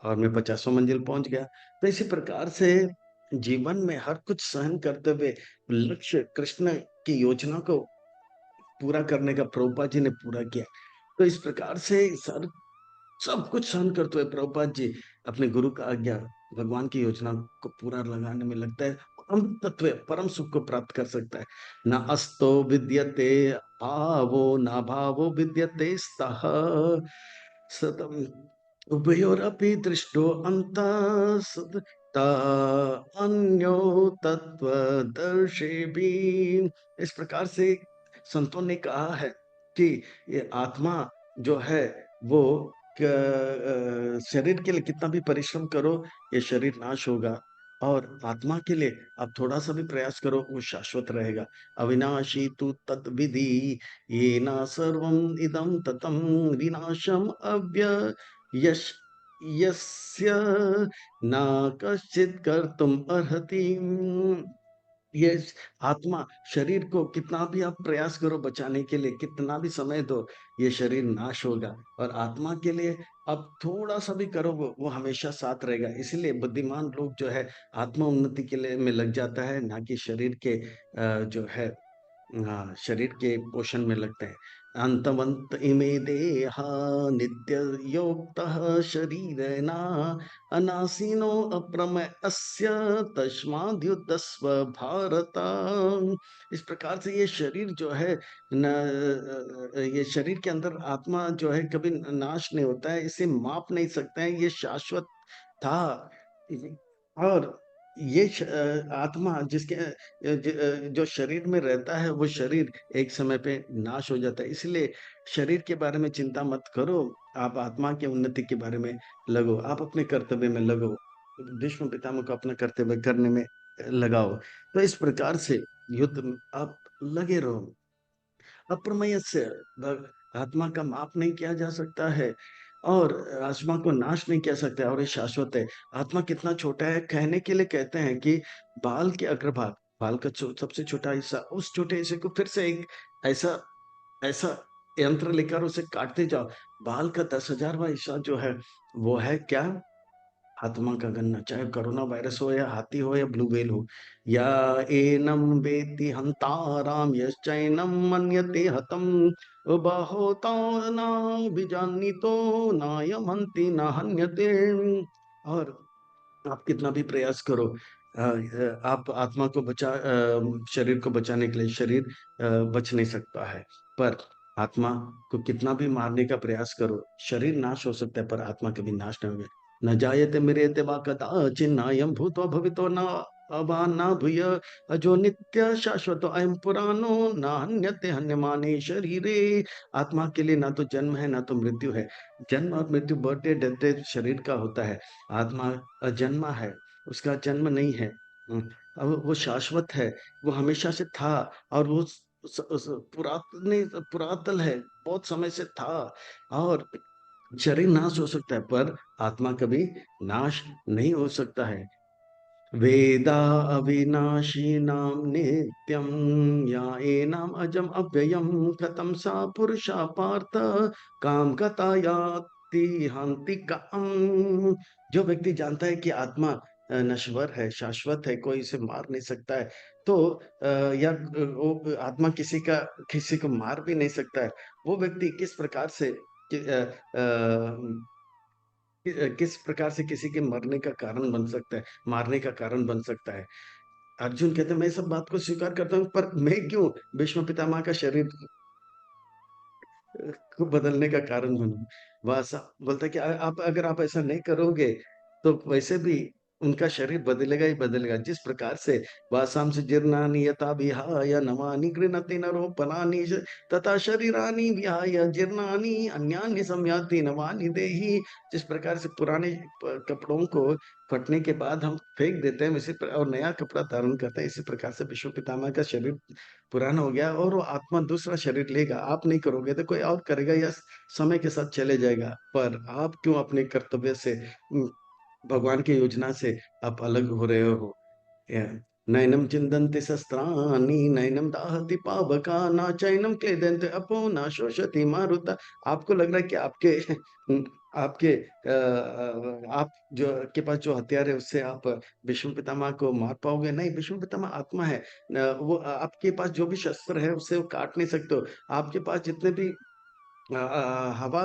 और मैं 50वां मंजिल पहुँच गया। तो इसी प्रकार से जीवन में हर कुछ सहन करते हुए लक्ष्य कृष्ण की योजना को पूरा करने का प्रभुपाद जी ने पूरा किया। तो इस प्रकार से सब कुछ सहन करते हुए प्रभुपाद जी अपने गुरु का आज्ञा भगवान की योजना को पूरा लगाने में लगता है। परम तत्व परम सुख को प्राप्त कर सकता है। न अस्तो विद्यते भावो न भावो विद्यते स्तः सतम उभयोरपि दृष्टो अन्तः सतता अन्यो तत्वदर्शिभिः। इस प्रकार से संतों ने कहा है कि ये आत्मा जो है वो शरीर के लिए कितना भी परिश्रम करो ये शरीर नाश होगा और आत्मा के लिए आप थोड़ा सा भी प्रयास करो वो शाश्वत रहेगा। अविनाशी तु तद्विधि येन सर्वम इदं ततं विनाशम अव्ययस् यस्य न कश्चित् कर्तुम अर्हति। ये आत्मा शरीर को कितना भी आप प्रयास करो बचाने के लिए, कितना भी समय दो, ये शरीर नाश होगा और आत्मा के लिए आप थोड़ा सा भी करो वो हमेशा साथ रहेगा। इसलिए बुद्धिमान लोग जो है आत्मा उन्नति के लिए में लग जाता है, ना कि शरीर के जो है हाँ, शरीर के पोषण में लगते हैं। अंतवंत इमे देहा नित्य योक्तः शरीरेण अनासीनो अप्रमेय अस्य तस्माद्युद्धस्व भारत। इस प्रकार से ये शरीर जो है ये शरीर के अंदर आत्मा जो है कभी नाश नहीं होता है, इसे माप नहीं सकते हैं, ये शाश्वत था। और ये आत्मा जिसके जो शरीर में रहता है वो शरीर एक समय पे नाश हो जाता है। इसलिए शरीर के बारे में चिंता मत करो, आप आत्मा की उन्नति के बारे में लगो, आप अपने कर्तव्य में लगो, भीष्म पितामह को अपना कर्तव्य करने में लगाओ। तो इस प्रकार से युद्ध में आप लगे रहो। अप्रमेय से आत्मा का माप नहीं किया जा सकता है और आत्मा को नाश नहीं किया सकता है और ये शाश्वत है। आत्मा कितना छोटा है कहने के लिए कहते हैं कि बाल के अग्रभाग, बाल का सबसे छोटा हिस्सा, उस छोटे हिस्से को फिर से एक ऐसा ऐसा यंत्र लेकर उसे काटते जाओ। बाल का 10,000वां हिस्सा जो है वो है क्या? आत्मा का गन्ना, चाहे कोरोना वायरस हो या हाथी हो या ब्लू व्हेल हो। या एनम वेत्ति हंताराम यश्चैनम मन्यते हतम उबाहोता न विजानीतो नायम हन्ति न हन्यते। और आप कितना भी प्रयास करो आप आत्मा को शरीर को बचाने के लिए शरीर बच नहीं सकता है। पर आत्मा को कितना भी मारने का प्रयास करो शरीर नाश हो सकता है पर आत्मा कभी नाश नहीं होगा। न जायते म्रियते वा कदाचित् नायं भूत्वा भवितो न वा न भूय अजो नित्य शाश्वतो अयं पुराणो न हन्यते हन्यमाने शरीरे। आत्मा के लिए ना तो जन्म है ना तो मृत्यु है। जन्म और मृत्यु बर्थडे डेथ शरीर का होता है। आत्मा अजन्मा है, उसका जन्म नहीं है। अब वो शाश्वत है, वो हमेशा से था और वो पुरातन है, बहुत समय से था। और शरीर नाश हो सकता है पर आत्मा कभी नाश नहीं हो सकता है। वेदा अविनाशिनां नित्यं या एनाम् अजम् अव्ययं कथं सा पुरुषा पार्थ काम गता याति हन्ति काम। जो व्यक्ति जानता है कि आत्मा नश्वर है, शाश्वत है, कोई इसे मार नहीं सकता है, तो या वो आत्मा किसी को मार भी नहीं सकता है, वो व्यक्ति किस प्रकार से किस प्रकार से किसी के मरने का कारण बन सकता है, मारने का कारण बन सकता है। अर्जुन कहते हैं मैं सब बात को स्वीकार करता हूँ पर मैं क्यों भीष्म पितामह का शरीर को बदलने का कारण बनूं। वह बोलता है कि आप अगर आप ऐसा नहीं करोगे तो वैसे भी उनका शरीर बदलेगा ही बदलेगा। जिस प्रकार से वासांसि जीर्णानि यथा विहाय नवानि गृह्णति नरो पलानि तथा शरीरानि विहाय जीर्णानि अन्यानि संयाति नवानि देहि। जिस प्रकार से पुराने कपड़ों को फटने के बाद हम फेंक देते हैं और नया कपड़ा धारण करते हैं, इसी प्रकार से विश्व पितामह का शरीर पुराना हो गया और वो आत्मा दूसरा शरीर लेगा। आप नहीं करोगे तो कोई और करेगा या समय के साथ चले जाएगा। पर आप क्यों अपने कर्तव्य से भगवान की योजना से आप अलग हो रहे हो। या नैनम चिंदन्ति शस्त्राणि नैनम दाहति पावका न चैनम क्लेदन्ति अपो न शोषति मारुता। आपको लग रहा है कि आपके आप जो के पास जो हथियार है उससे आप भीष्म पितामह को मार पाओगे, नहीं। भीष्म पितामह आत्मा है। वो आपके पास जो भी शस्त्र है उससे वो काट नहीं सकते हो। आपके पास जितने भी हवा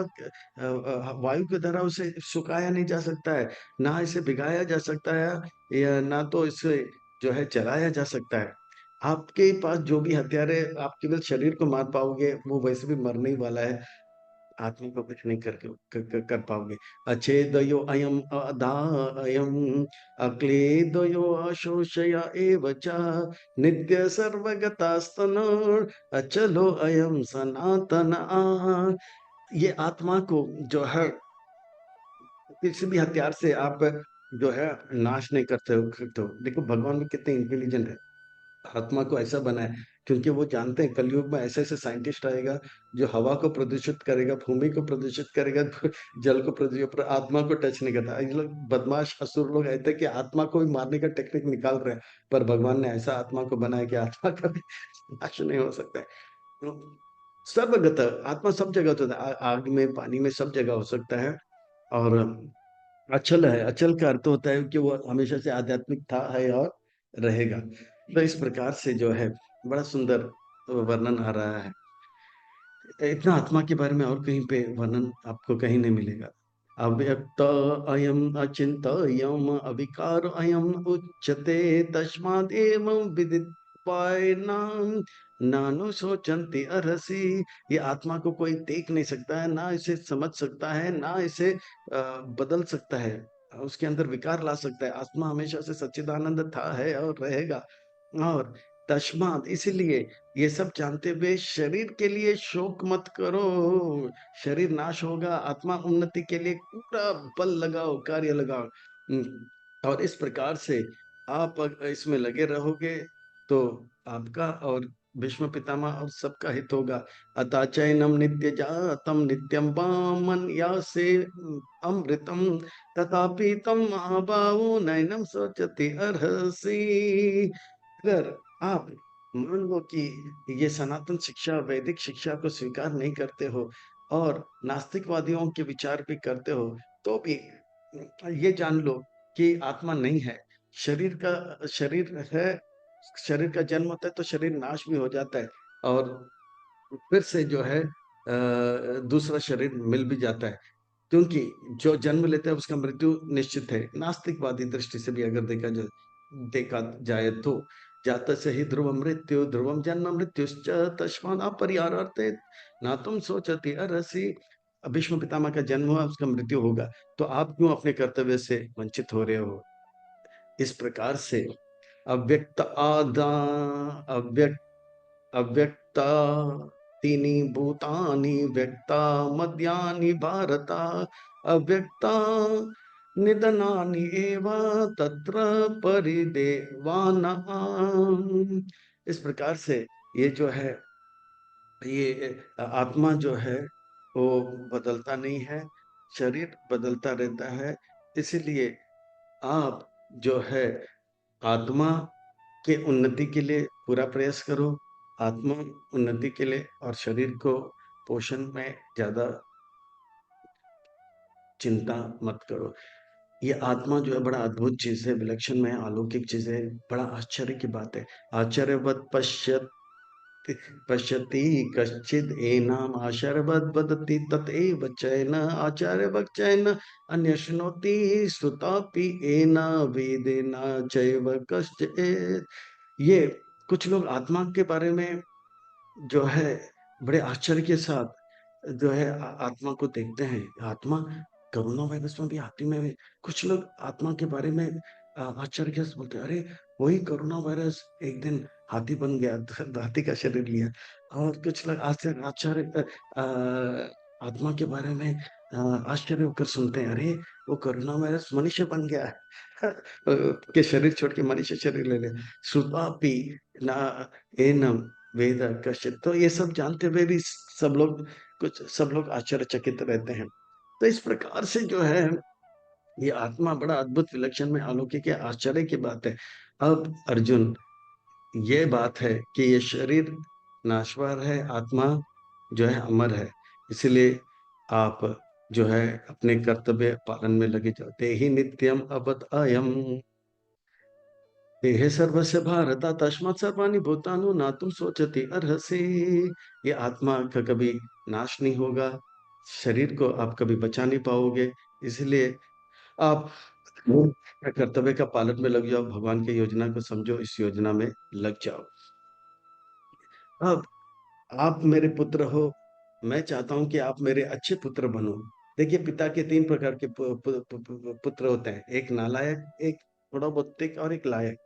वायु के द्वारा उसे सुखाया नहीं जा सकता है, ना इसे भिगाया जा सकता है, या ना तो इसे जो है जलाया जा सकता है। आपके पास जो भी हथियार है, आप केवल शरीर को मार पाओगे, वो वैसे भी मरने ही वाला है। आत्मा को कुछ नहीं कर पाओगे। अच्छेदयो अयम अदायम अक्लेदयो अशोषय एव च नित्य सर्वगतास्तनो अचलो अयम सनातन ये आत्मा को जो है किसी भी हथियार से आप जो है नाश नहीं करते हो। देखो भगवान भी कितने इंटेलिजेंट है, आत्मा को ऐसा बनाए, क्योंकि वो जानते हैं कलयुग में ऐसे ऐसे साइंटिस्ट आएगा जो हवा को प्रदूषित करेगा, भूमि को प्रदूषित करेगा, जल को प्रदूषित, पर आत्मा को टच नहीं करता। ये लोग बदमाश असुर लोग ऐसे कि आत्मा को भी मारने का टेक्निक निकाल रहे हैं, पर भगवान ने ऐसा आत्मा को बनाया कि आत्मा का भी नाश नहीं हो सकता है। तो सर्वगत आत्मा सब जगह होता है, आग में, पानी में, सब जगह हो सकता है। और अचल है, अचल का अर्थ होता है कि वो हमेशा से आध्यात्मिक था, है और रहेगा। तो इस प्रकार से जो है बड़ा सुंदर वर्णन आ रहा है। इतना आत्मा के बारे में और कहीं पे वर्णन आपको कहीं नहीं मिलेगा। अव्यक्त अयम अचिंत्ययम अविकार अयम उच्यते तस्माद् एवं विदित्वायनम नानु सोचन्ति अर्हसि। ये आत्मा को कोई देख नहीं सकता है, ना इसे समझ सकता है, ना इसे बदल सकता है, उसके अंदर विकार ला सकता है। आत्मा हमेशा से सच्चिदानंद था, है और रहेगा। और तस्मात इसलिए ये सब जानते हुए शरीर के लिए शोक मत करो। शरीर नाश होगा, आत्मा उन्नति के लिए पूरा बल लगाओ, कार्य लगाओ। और इस प्रकार से आप इसमें लगे रहोगे तो आपका और भीष्म पितामह और सबका हित होगा। अतः चैनम नित्य जातम नित्यम वामन या से अमृतम तथापि तम महाबाहु नैनम सोचति अर्हसि। अगर आप मान लो कि ये सनातन शिक्षा, वैदिक शिक्षा को स्वीकार नहीं करते हो और नास्तिकवादियों के विचार भी करते हो, तो भी ये जान लो कि आत्मा नहीं है। शरीर है, शरीर का जन्म होता है तो शरीर नाश भी हो जाता है, और फिर से जो है दूसरा शरीर मिल भी जाता है। क्योंकि जो जन्म लेता है उसका मृत्यु निश्चित है, नास्तिकवादी दृष्टि से भी अगर देखा जाए तो। जात से ही ध्रुव मृत्यु ध्रुवम जन्म मृत्युश्च तस्मात् अपरिहार्यते ना तुम सोचती अरसी। भीष्म पितामह का जन्म हुआ, उसका मृत्यु होगा, तो आप क्यों अपने कर्तव्य से वंचित हो रहे हो। इस प्रकार से अव्यक्त आदा अव्यक्त अव्यक्ता तीनि भूतानि व्यक्ता मद्यानि भारत अव्यक्ता निधनानि एव तत्र परिदेवानाम्। इस प्रकार से ये जो है, ये आत्मा जो है वो बदलता नहीं है, शरीर बदलता रहता है। इसीलिए आप जो है आत्मा के उन्नति के लिए पूरा प्रयास करो, आत्मा उन्नति के लिए, और शरीर को पोषण में ज्यादा चिंता मत करो। ये आत्मा जो है बड़ा अद्भुत चीज है, विलक्षण में अलौकिक चीज है, बड़ा आश्चर्य की बात है। आश्चर्यवत पश्यति कश्चिद एनाम आश्चर्यवत वदति ततएव चैन आचार्यवत् चैन अन्य शृणोति श्रुतापि एना वेदेना चैव कश्चित्। ये कुछ लोग आत्मा के बारे में जो है बड़े आश्चर्य के साथ जो है आत्मा को देखते हैं। आत्मा कोरोना वायरस में भी, हाथी में भी। कुछ लोग आत्मा के बारे में आश्चर्य के साथ बोलते हैं, अरे वही कोरोना वायरस एक दिन हाथी बन गया, हाथी का शरीर लिया। और कुछ लोग आश्चर्य आश्चर्य आत्मा के बारे में आश्चर्य होकर सुनते हैं, अरे वो कोरोना वायरस मनुष्य बन गया है। के शरीर छोड़ के मनुष्य शरीर ले ले। श्रुतापि ना एनम वेद कश्चित। तो ये सब जानते हुए भी सब लोग आश्चर्यचकित रहते हैं। तो इस प्रकार से जो है ये आत्मा बड़ा अद्भुत, विलक्षण में अलौकिक है, आश्चर्य की बात है। अब अर्जुन, ये बात है कि ये शरीर नाशवान है, आत्मा जो है अमर है। इसलिए आप जो है अपने कर्तव्य पालन में लगे जाओ। देहि नित्यम अवद अयम, देहे सर्वस्य भारत तस्मात् सर्वाणि भूतानि नातुम सोचति अर्हसि। ये आत्मा का कभी नाश नहीं होगा, शरीर को आप कभी बचा नहीं पाओगे। इसलिए आप कर्तव्य का पालन में लग जाओ, भगवान की योजना को समझो, इस योजना में लग जाओ। अब आप मेरे पुत्र हो, मैं चाहता हूं कि आप मेरे अच्छे पुत्र बनो। देखिए, पिता के 3 प्रकार के पुत्र होते हैं, एक नालायक, एक थोड़ा बहुत तेज और एक लायक।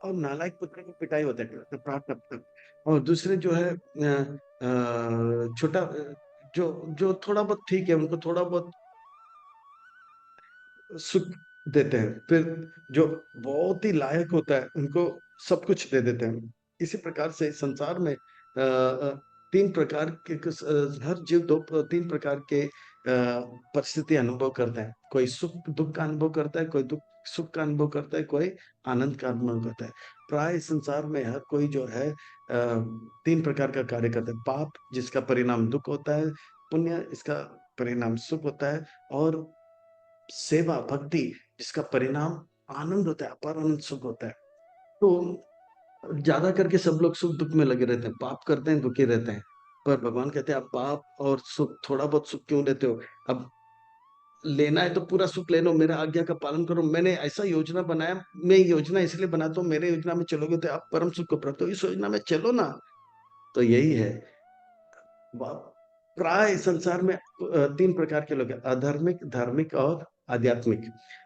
और नालायक पुत्र की पिटाई होता है टप टप। और दूसरे जो है छोटा, जो जो थोड़ा बहुत ठीक है, उनको थोड़ा बहुत सुख देते हैं। फिर जो बहुत ही लायक होता है, उनको सब कुछ दे देते हैं। इसी प्रकार से संसार में 3 प्रकार के हर जीव 3 प्रकार के परिस्थिति अनुभव करता है। कोई सुख दुख का अनुभव करता है, कोई दुख सुख का अनुभव करता है, कोई आनंद का अनुभव करता है। प्राय संसार में हर कोई जो है 3 प्रकार का कार्य करता है। पाप जिसका परिणाम दुख होता है, पुण्य इसका परिणाम सुख होता है, और सेवा भक्ति जिसका परिणाम आनंद होता है, अपार आनंद सुख होता है। तो ज्यादा करके सब लोग सुख दुख में लगे रहते हैं, पाप करते हैं, दुखी रहते हैं। पर भगवान कहते हैं आप पाप और सुख, थोड़ा बहुत सुख क्यों लेते हो? अब लेना है तो पूरा सुख ले लो, मेरा आज्ञा का पालन करो। मैंने ऐसा योजना बनाया, मैं योजना इसलिए बनाता हूँ, मेरे योजना में चलोगे तो आप परम सुख को प्राप्त हो, इस योजना में चलो ना। तो यही है। प्राय संसार में 3 प्रकार के लोग हैं, अधार्मिक, धार्मिक और आध्यात्मिक।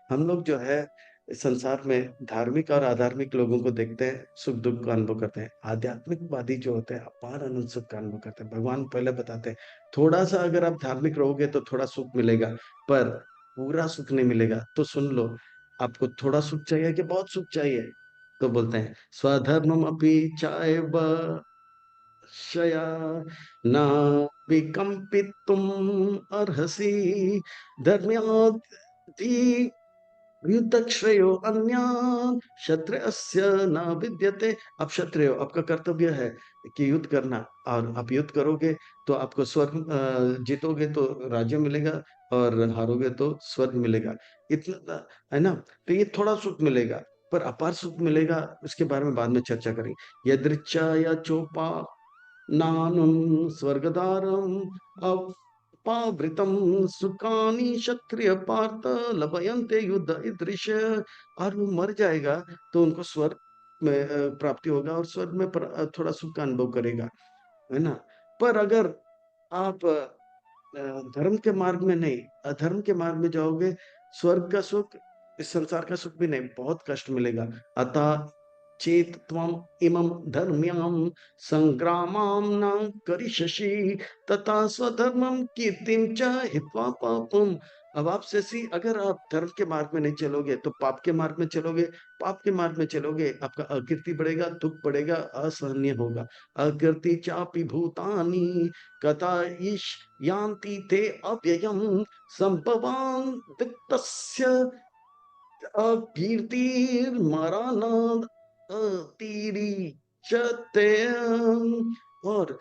हम लोग जो है संसार में धार्मिक और अधार्मिक लोगों को देखते हैं, सुख दुख का अनुभव करते हैं। आध्यात्मिकवादी जो होते हैं अपार आनंद सुख का अनुभव करते हैं। भगवान पहले बताते हैं, थोड़ा सा अगर आप धार्मिक रहोगे तो थोड़ा सुख मिलेगा, पर पूरा सुख नहीं मिलेगा। तो सुन लो, आपको थोड़ा सुख चाहिए कि बहुत सुख चाहिए? तो बोलते हैं स्वधर्मम अपि चायव शया न विकम्पितुम अर्हसि धर्म्याद्धि युद्धक्षयो अन्यान् क्षत्रियस्य न विद्यते। अब क्षत्रिय, आपका कर्तव्य है कि युद्ध करना, और आप युद्ध करोगे तो आपको स्वर्ग, जीतोगे तो राज्य मिलेगा, और हारोगे तो स्वर्ग मिलेगा। इतना है ना? तो ये थोड़ा सुख मिलेगा, पर अपार सुख मिलेगा, उसके बारे में बाद में चर्चा करेंगे। यदृच्छा या चोपा नानुं स्वर्गदारम् अपावृतं सुखानि क्षत्रिय पार्थ लभयन्ते युद्ध ईदृश। और वो मर जाएगा तो उनको स्वर्ग में प्राप्ति होगा, और स्वर्ग में थोड़ा सुख का अनुभव करेगा, है ना? पर अगर आप धर्म के मार्ग में नहीं, अधर्म के मार्ग में जाओगे, स्वर्ग का सुख, इस संसार का सुख भी नहीं, बहुत कष्ट मिलेगा। अतः चेत त्वम इमं धर्म्यं संग्रामं न करिष्यसि तथा स्वधर्मं कीर्तिं च हित्वा पापम्। अब आप शशि, अगर आप धर्म के मार्ग में नहीं चलोगे तो पाप के मार्ग में चलोगे। पाप के मार्ग में चलोगे, आपका अकीर्ति बढ़ेगा, दुख बढ़ेगा, असहनीय होगा। अकीर्ति चापि भूतानि कथयिष यान्ति ते अव्ययम् संभवान् वित्तस्य अकीर्तिर्मरणात् अतिरिच्यते। और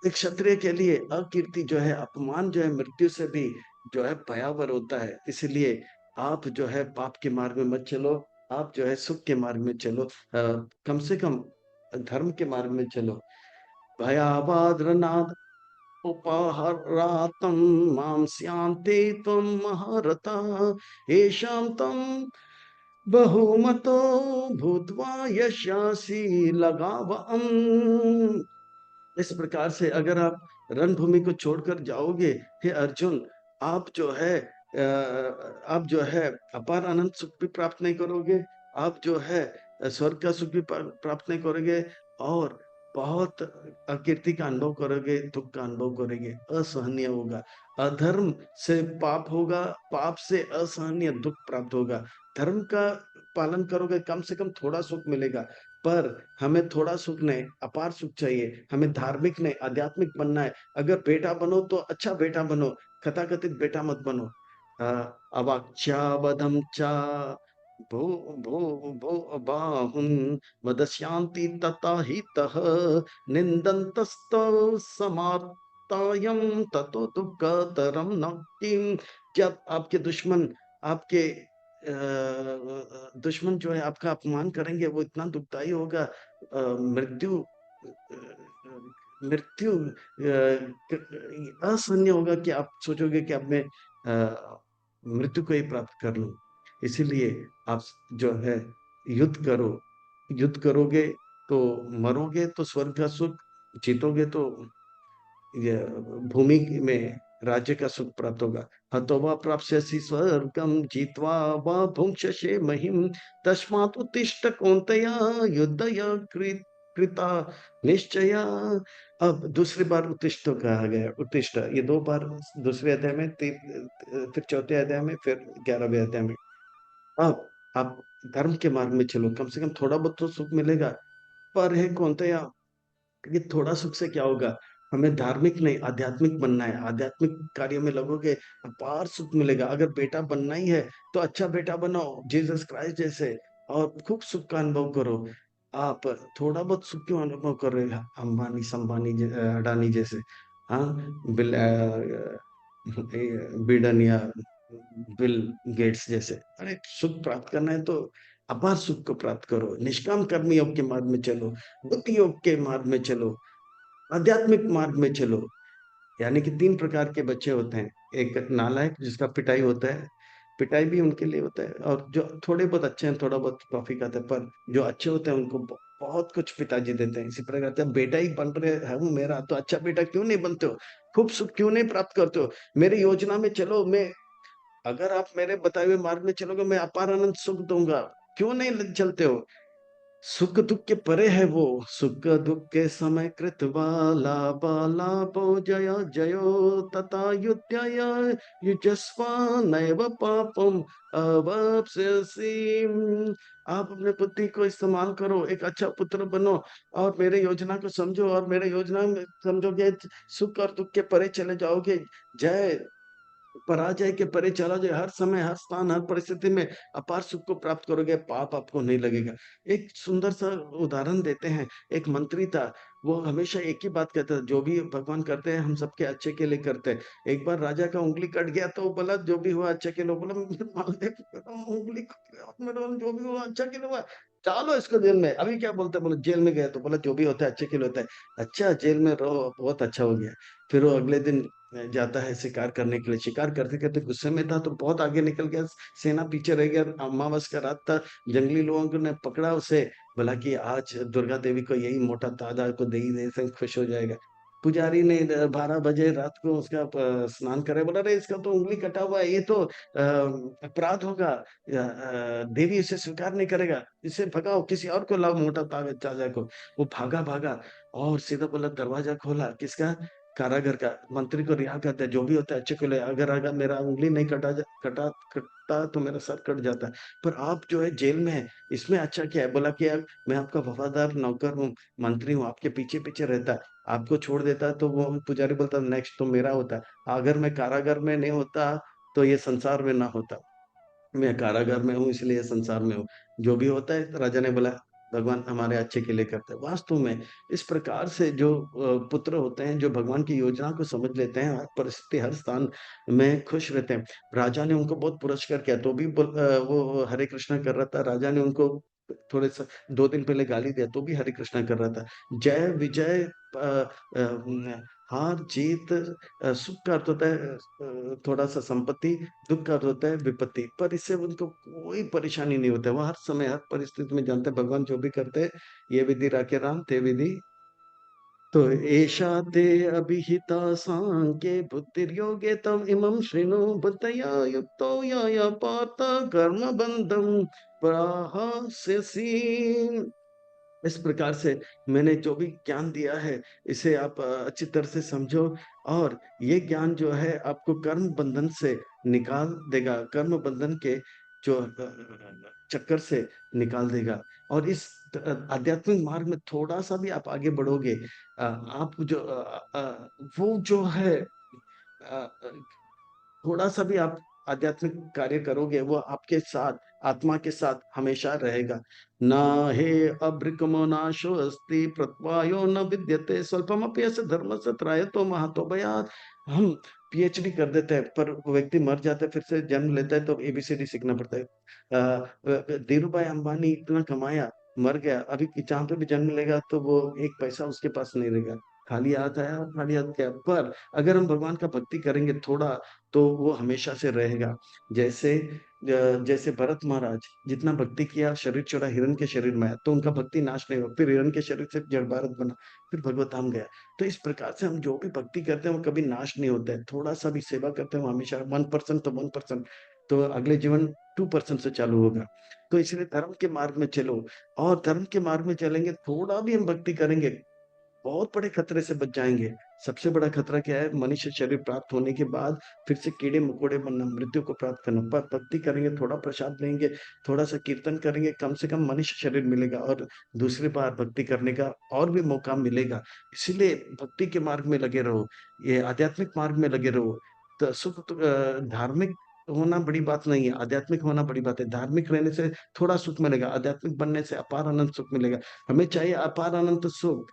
एक क्षत्रिय के लिए अकीर्ति जो है, अपमान जो है, मृत्यु से भी जो है भयावह होता है। इसलिए आप जो है पाप के मार्ग में मत चलो, आप जो है सुख के मार्ग में चलो, कम से कम धर्म के मार्ग में चलो। भयाबाद्रनाद उपहरातं मां स्यान्ते त्वं महारथः येषां तं बहुमतो भूत्वा यशासि लगावम्। इस प्रकार से अगर आप रणभूमि को छोड़कर जाओगे, हे अर्जुन, आप जो है आप जो है अपार आनंद सुख भी प्राप्त नहीं करोगे, आप जो है स्वर्ग का सुख भी प्राप्त नहीं करोगे, और बहुत अकीर्ति का अनुभव करोगे, दुख का अनुभव करोगे, असहनीय होगा। अधर्म से पाप होगा, पाप से असहनीय दुख प्राप्त होगा। धर्म का पालन करोगे, कम से कम थोड़ा सुख मिलेगा। पर हमें थोड़ा सुख नहीं, अपार सुख चाहिए। हमें धार्मिक नहीं, आध्यात्मिक बनना है। अगर बेटा बनो तो अच्छा बेटा बनो, कथाकथित बेटा मत बनो। अ, अवाक्च्यावदं च भो भो भो बाहुन् वदस्यान्ति तथा हितः निन्दन्तस्तौ समार्तायं ततो दुःखतरं न किं। जब आपके दुश्मन आपके दुश्मन जो है आपका अपमान करेंगे वो इतना दुखदाई होगा। मृत्यु असहनीय होगा कि आप सोचोगे कि अब मैं मृत्यु को ही प्राप्त कर लूं। इसीलिए आप जो है युद्ध करो। युद्ध करोगे तो मरोगे तो स्वर्ग का सुख, जीतोगे तो ये भूमि में राज्य का सुख प्राप्त होगा। हतो वा प्राप्स्यसि स्वर्गम जीत्वा वा भुङ्क्षसे महिम तस्मात् उत्तिष्ठ कौन्तेय युद्धय कृता निश्चय। अब दूसरी बार उत्तिष्ठ कहा गया। उत्तिष्ठ ये दो बार दूसरे अध्याय में, फिर चौथे अध्याय में, फिर 11वें अध्याय में। अब आप धर्म के मार्ग में चलो, कम से कम थोड़ा बहुत तो सुख मिलेगा। पर हे कौन्तेय, ये थोड़ा सुख से क्या होगा? हमें धार्मिक नहीं आध्यात्मिक बनना है। आध्यात्मिक कार्य में लगोगे, अपार सुख मिलेगा। अगर बेटा बनना ही है तो अच्छा बेटा बनाओ जीसस क्राइस्ट जैसे, और खूब सुख का अनुभव करो। आप थोड़ा बहुत सुख क्यों अनुभव कर रहे हैं? अंबानी संबानी अडानी जैसे, हाँ, बिडन या बिल गेट्स जैसे। अरे सुख प्राप्त करना है तो अपार सुख को प्राप्त करो। निष्काम कर्म योग के मार्ग में चलो, बुद्धि योग के मार्ग में चलो, आध्यात्मिक मार्ग में चलो। यानी कि 3 प्रकार के बच्चे होते हैं। एक नालायक जिसका पिटाई होता है, पिटाई भी उनके लिए होता है, और जो थोड़े बहुत अच्छे हैं, थोड़ा बहुत टॉफ़ी खाते हैं, पर जो अच्छे होते हैं उनको बहुत कुछ पिताजी देते हैं। इसी प्रकार से बेटा ही बन रहे हूँ मेरा, तो अच्छा बेटा क्यों नहीं बनते हो? खूब सुख क्यों नहीं प्राप्त करते हो? मेरी योजना में चलो, मैं अगर आप मेरे बताए हुए मार्ग में चलोगे, मैं अपार अनंत सुख दूँगा। क्यों नहीं ल चलते हो? सुख दुख के परे है वो। सुख दुख के समय कृतवाला बालापो जय जयो तथा युद्धय युजस्वा नैव पापम अवाप्स्यसि। आप अपने बुद्धि को इस्तेमाल करो, एक अच्छा पुत्र बनो, और मेरे योजना को समझो, और मेरे योजना में समझोगे, सुख और दुख के परे चले जाओगे। जय पराजय के परे चला जाए, हर समय, हर स्थान, हर परिस्थिति में अपार सुख को प्राप्त करोगे, पाप आपको नहीं लगेगा। एक सुंदर सा उदाहरण देते हैं। एक मंत्री था, वो हमेशा एक ही बात कहता था, जो भी भगवान करते हैं हम सबके अच्छे के लिए करते हैं। एक बार राजा का उँगली कट गया तो वो बोला जो भी हुआ अच्छे के लिए। बोला मुझे मालिक मेरा उँगली कट गया, मेरा जो भी हुआ अच्छा के लिए हुआ। डालो इसको जेल में। अभी क्या बोलते हैं? बोले जेल में गया तो बोला जो भी होता है अच्छे के लिए होता है। अच्छा जेल में रहो, बहुत अच्छा हो गया। फिर वो अगले दिन जाता है शिकार करने के लिए। शिकार करते-करते गुस्से में था तो बहुत आगे निकल गया, सेना पीछे रह गया। अमावस का रात था, जंगली लोगों ने पकड़ा उसे, बोला कि आज दुर्गा देवी को यही मोटा ताजा को दे ही दे से खुश हो जाएगा। पुजारी ने 12 बजे रात को उसका स्नान कराया। बोला अरे इसका तो उँगली कटा हुआ है, ये तो अपराध होगा। देवी इसे स्वीकार नहीं करेगा, इसे भगाओ, किसी और को लाओ मोटा ताजा को। वो भागा-भागा और सीधा बोला दरवाजा खोला, किसका? कारागर का। मंत्री को रिहा कर दिया, जो भी होता है अच्छे के लिए। अगर अगर मेरा उँगली नहीं कटा तो मेरा सर कट जाता है। पर आप जो है जेल में हैं, इसमें अच्छा क्या है? बोला कि यार मैं आपका वफ़ादार नौकर हूँ, मंत्री हूँ, आपके पीछे-पीछे रहता है। आपको छोड़ देता है तो वो पुजारी बोलता है नेक्स्ट तो मेरा होता है। अगर मैं कारागार में नहीं होता, तो ये संसार में ना होता। मैं कारागार में हूँ इसलिए संसार में हूँ। जो भी होता है राजा ने बोला भगवान हमारे अच्छे के लिए करता है। वास्तव में इस प्रकार से जो पुत्र होते हैं, जो भगवान की योजना को समझ लेते हैं, हर परिस्थिति, हर स्थान में खुश रहते हैं। राजा ने उनको बहुत पुरस्कार किया तो भी वो हरे कृष्णा कर रहा था। राजा ने उनको थोड़े स 2 दिन पहले गाली दिया तो भी हरे कृष्णा कर रहा था। जय विजय हार जीत, सुख का अर्थ होता है थोड़ा-सा संपत्ति, दुःख का अर्थ होता है विपत्ति। पर इससे उनको कोई परेशानी नहीं होता है। वो हर समय, हर परिस्थिति में जानते हैं भगवान जो भी करते हैं, ये विधि राखे राम ते विधि। तो एषा ते अभिहिता साङ्ख्ये बुद्धिर्योगे तम् इमं शृणु बुद्धया युक्तो यया पार्थ कर्मबन्धं प्रहास्यसि। इस प्रकार से मैंने जो भी ज्ञान दिया है, इसे आप अच्छी तरह से समझो, और ये ज्ञान जो है आपको कर्म बंधन से निकाल देगा, कर्म बंधन के जो चक्कर से निकाल देगा। और इस आध्यात्मिक मार्ग में थोड़ा-सा भी आप आगे बढ़ोगे, आप जो वो जो है थोड़ा-सा भी आप आध्यात्मिक कार्य करोगे वो आपके साथ, आत्मा के साथ हमेशा रहेगा। न हे अभ्रिकमो नाशो अस्ति प्रत्वायो न विद्यते स्वल्पमपि यस्य धर्मस्य त्रायतो महातो भयात्। हम पीएचडी कर देते हैं पर वो व्यक्ति मर जाता है, फिर से जन्म लेता है तो एबीसीडी सीखना पड़ता है। धीरू भाई अंबानी इतना कमाया, मर गया, अभी जहाँ पे भी जन्म लेगा तो वो एक पैसा उसके पास नहीं रहेगा। खाली हाथ आया और खाली हाथ गया। पर अगर हम भगवान का भक्ति करेंगे थोड़ा, तो वो हमेशा से रहेगा। जैसे जैसे भरत महाराज जितना भक्ति किया, शरीर छोड़ा, हिरण के शरीर में आया, तो उनका भक्ति नाश नहीं हुआ, फिर हिरण के शरीर से जड़ भारत बना, फिर भगवत धाम गया। तो इस प्रकार से हम जो भी भक्ति करते हैं वो कभी नाश नहीं होता है। थोड़ा सा भी सेवा करते हैं वो हमेशा 1% तो 1%, तो अगले जीवन 2% से चालू होगा। तो इसलिए धर्म के मार्ग में चलो, और धर्म के मार्ग में चलेंगे, थोड़ा भी हम भक्ति करेंगे, बहुत बड़े खतरे से बच जाएंगे। सबसे बड़ा खतरा क्या है? मनुष्य शरीर प्राप्त होने के बाद फिर से कीड़े मकोड़े बनना, मृत्यु को प्राप्त करना। पर भक्ति करेंगे, थोड़ा प्रसाद लेंगे, थोड़ा सा कीर्तन करेंगे, कम से कम मनुष्य शरीर मिलेगा और दूसरी बार भक्ति करने का और भी मौका मिलेगा। इसीलिए भक्ति के मार्ग में लगे रहो, ये आध्यात्मिक मार्ग में लगे रहो। तो सुख तो, धार्मिक होना बड़ी बात नहीं है, आध्यात्मिक होना बड़ी बात है। धार्मिक रहने से थोड़ा सुख मिलेगा, आध्यात्मिक बनने से अपार अनंत सुख मिलेगा। हमें चाहिए अपार अनंत सुख,